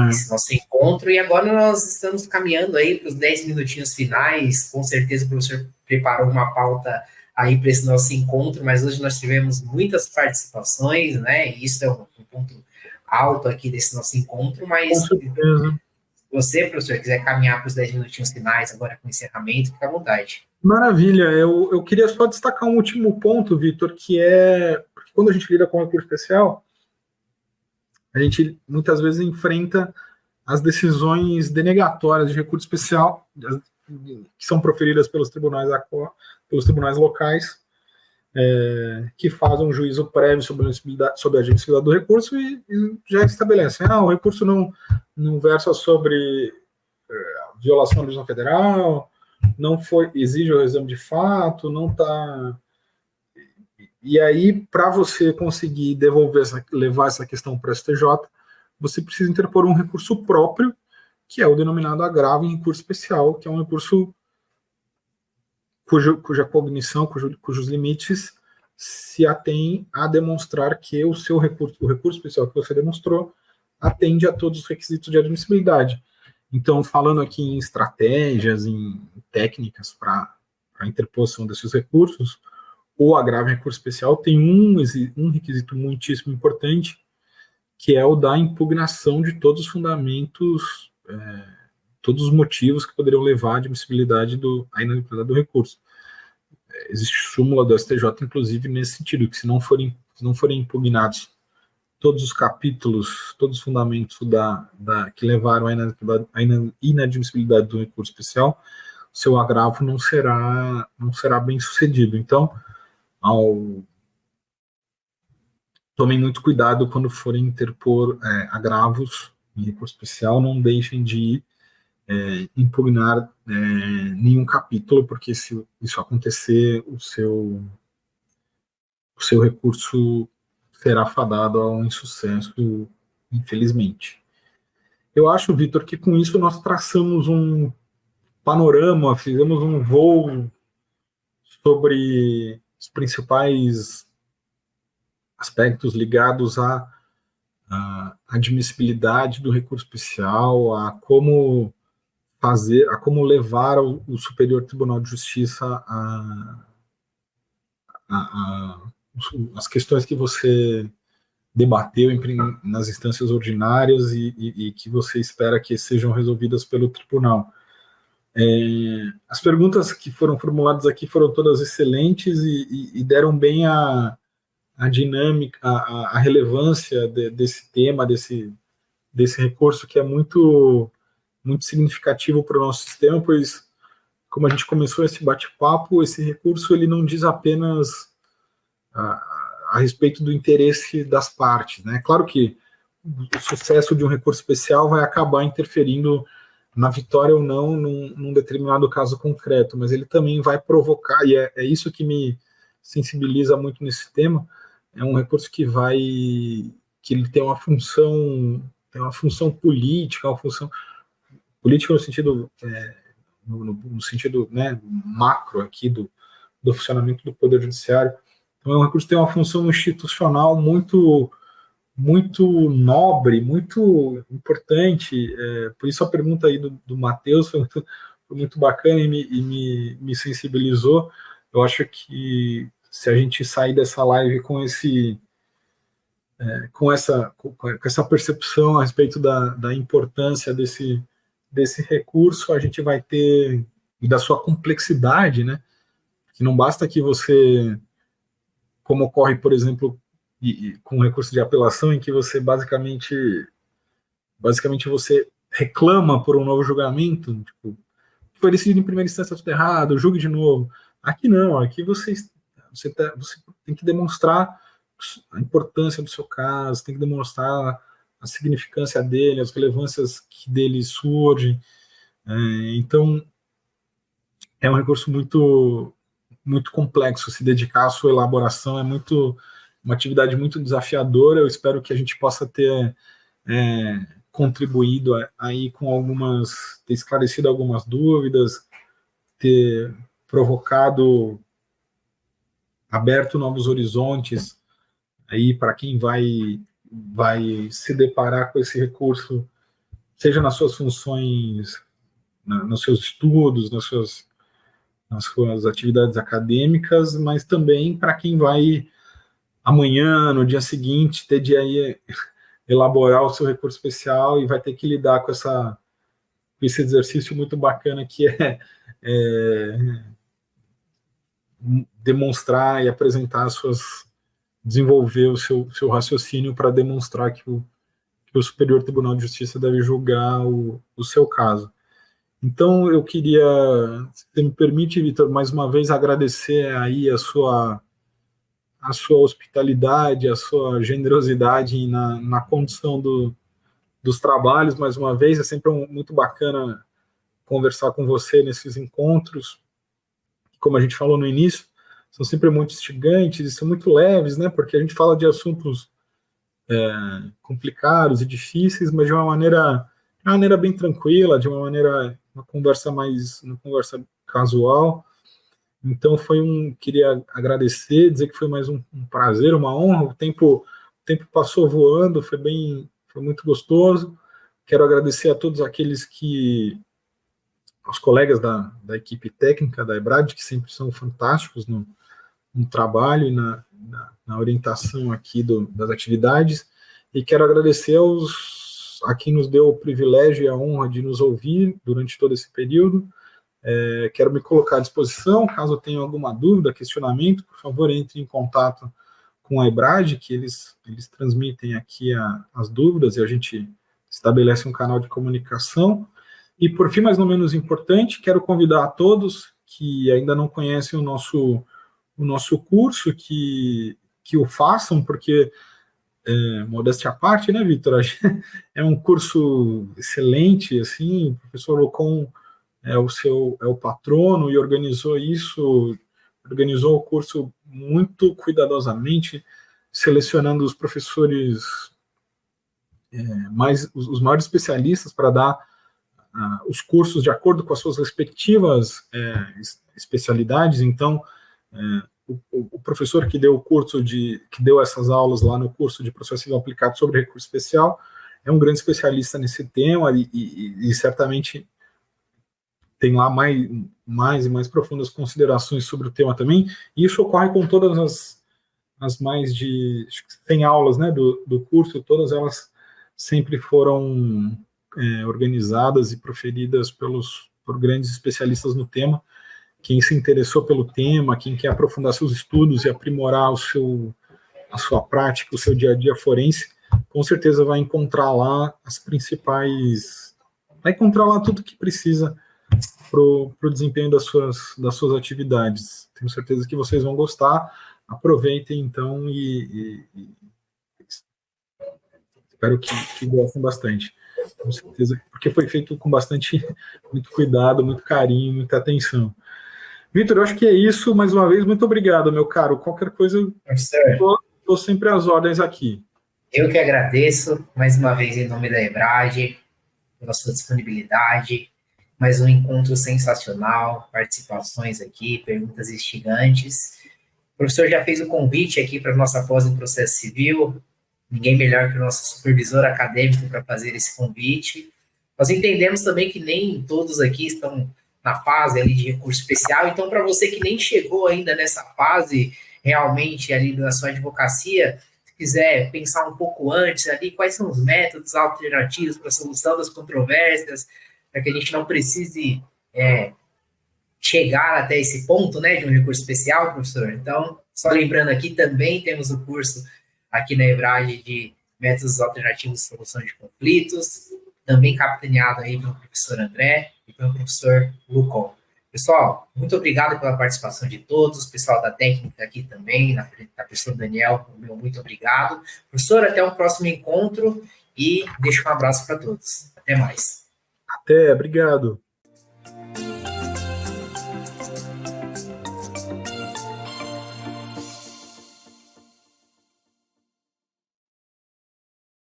esse nosso encontro, e agora nós estamos caminhando aí para os 10 minutinhos finais. Com certeza o professor preparou uma pauta aí para esse nosso encontro, mas hoje nós tivemos muitas participações, né? E isso é um ponto alto aqui desse nosso encontro, mas se você, professor, quiser caminhar para os 10 minutinhos finais agora com encerramento, fica à vontade. Maravilha, eu queria só destacar um último ponto, Vitor, que é porque quando a gente lida com recurso especial, a gente muitas vezes enfrenta as decisões denegatórias de recurso especial que são proferidas pelos tribunais locais, que fazem um juízo prévio sobre a admissibilidade do recurso e já estabelecem, o recurso não versa sobre violação da legislação federal, não foi, exige o exame de fato, não está. E aí, para você conseguir levar essa questão para o STJ, você precisa interpor um recurso próprio, que é o denominado agravo em recurso especial, que é um recurso cuja cognição, cujos limites se atém a demonstrar que o recurso especial que você demonstrou, atende a todos os requisitos de admissibilidade. Então, falando aqui em estratégias, em técnicas para a interposição desses recursos, o agravo em recurso especial tem um requisito muitíssimo importante, que é o da impugnação de todos os fundamentos, todos os motivos que poderiam levar à admissibilidade à inadmissibilidade do recurso. Existe súmula do STJ, inclusive, nesse sentido, que se não forem impugnados todos os capítulos, todos os fundamentos que levaram à inadmissibilidade do recurso especial, seu agravo não será bem sucedido. Então, tomem muito cuidado quando forem interpor agravos em recurso especial, não deixem de impugnar nenhum capítulo, porque se isso acontecer, o seu recurso será fadado a um insucesso, infelizmente. Eu acho, Vitor, que com isso nós traçamos um panorama, fizemos um voo sobre os principais aspectos ligados à admissibilidade do recurso especial, a como levar o Superior Tribunal de Justiça as questões que você debateu nas instâncias ordinárias e que você espera que sejam resolvidas pelo tribunal. As perguntas que foram formuladas aqui foram todas excelentes e deram bem a dinâmica, a relevância desse tema, desse recurso que é muito, muito significativo para o nosso sistema, pois, como a gente começou esse bate-papo, esse recurso ele não diz apenas a respeito do interesse das partes, né? Claro que o sucesso de um recurso especial vai acabar interferindo na vitória ou não num determinado caso concreto, mas ele também vai provocar, e é isso que me sensibiliza muito nesse tema, é um recurso que ele tem uma função política, uma função política no sentido no sentido, né, macro aqui do funcionamento do Poder Judiciário. Então é um recurso que tem uma função institucional muito nobre, muito importante. Por isso a pergunta aí do Matheus foi muito bacana e me sensibilizou. Eu acho que se a gente sair dessa live com essa percepção a respeito da importância desse recurso, a gente vai ter, e da sua complexidade, né? Que não basta que você, como ocorre, por exemplo, com recurso de apelação, em que você basicamente você reclama por um novo julgamento, tipo, foi decidido em primeira instância tudo errado, julgue de novo. Aqui não, aqui você tem que demonstrar a importância do seu caso, tem que demonstrar a significância dele, as relevâncias que dele surgem. Então, é um recurso muito, muito complexo. Se dedicar à sua elaboração é uma atividade muito desafiadora. Eu espero que a gente possa ter contribuído aí com ter esclarecido algumas dúvidas, ter provocado, aberto novos horizontes aí para quem vai se deparar com esse recurso, seja nas suas funções, nos seus estudos, nas suas atividades acadêmicas, mas também para quem vai amanhã, no dia seguinte, ter de aí elaborar o seu recurso especial e vai ter que lidar com esse exercício muito bacana que é demonstrar e apresentar desenvolver o seu raciocínio para demonstrar que o Superior Tribunal de Justiça deve julgar o seu caso. Então, eu queria, se você me permite, Vitor, mais uma vez agradecer aí a sua hospitalidade, a sua generosidade na condução dos trabalhos, mais uma vez. É sempre muito bacana conversar com você nesses encontros, como a gente falou no início, são sempre muito instigantes e são muito leves, né? Porque a gente fala de assuntos complicados e difíceis, mas de uma maneira bem tranquila, de uma conversa casual. Então queria agradecer, dizer que foi mais um prazer, uma honra. O tempo passou voando, foi muito gostoso. Quero agradecer a todos aos colegas da equipe técnica da EBRAD, que sempre são fantásticos no trabalho e na orientação aqui das atividades. E quero agradecer a quem nos deu o privilégio e a honra de nos ouvir durante todo esse período. Quero me colocar à disposição, caso tenha alguma dúvida, questionamento, por favor, entre em contato com a EBRAD, que eles transmitem aqui as dúvidas e a gente estabelece um canal de comunicação. E, por fim, mas não menos importante, quero convidar a todos que ainda não conhecem o nosso curso, que o façam, porque, modéstia à parte, né, Vitor? É um curso excelente, assim, o professor Lucon é o patrono e organizou o curso muito cuidadosamente, selecionando os professores os maiores especialistas para dar os cursos de acordo com as suas respectivas especialidades. Então, o professor que deu o curso que deu essas aulas lá no curso de processo civil aplicado sobre recurso especial é um grande especialista nesse tema e certamente tem lá mais e mais profundas considerações sobre o tema também. E isso ocorre com todas as mais de 100 aulas, né, do curso, todas elas sempre foram organizadas e proferidas por grandes especialistas no tema. Quem se interessou pelo tema, quem quer aprofundar seus estudos e aprimorar a sua prática, o seu dia a dia forense, com certeza vai encontrar lá vai encontrar lá tudo que precisa para o desempenho das suas atividades. Tenho certeza que vocês vão gostar. Aproveitem, então, e espero que gostem bastante. Com certeza, porque foi feito com muito cuidado, muito carinho, muita atenção. Vitor, eu acho que é isso. Mais uma vez, muito obrigado, meu caro. Qualquer coisa, estou sempre às ordens aqui. Eu que agradeço, mais uma vez, em nome da EBRAD, pela sua disponibilidade. Mais um encontro sensacional, participações aqui, perguntas instigantes. O professor já fez o convite aqui para a nossa pós em processo civil. Ninguém melhor que o nosso supervisor acadêmico para fazer esse convite. Nós entendemos também que nem todos aqui estão na fase ali de recurso especial, então para você que nem chegou ainda nessa fase realmente ali da sua advocacia, se quiser pensar um pouco antes ali, quais são os métodos alternativos para a solução das controvérsias, para que a gente não precise chegar até esse ponto, né, de um recurso especial, professor. Então, só lembrando aqui, também temos o curso aqui na EBRAD de métodos alternativos de solução de conflitos, também capitaneado aí pelo professor André e pelo professor Lucon. Pessoal, muito obrigado pela participação de todos, pessoal da técnica aqui também, na pessoa do Daniel, meu muito obrigado. Professor, até um próximo encontro e deixo um abraço para todos. Até mais. Até, obrigado.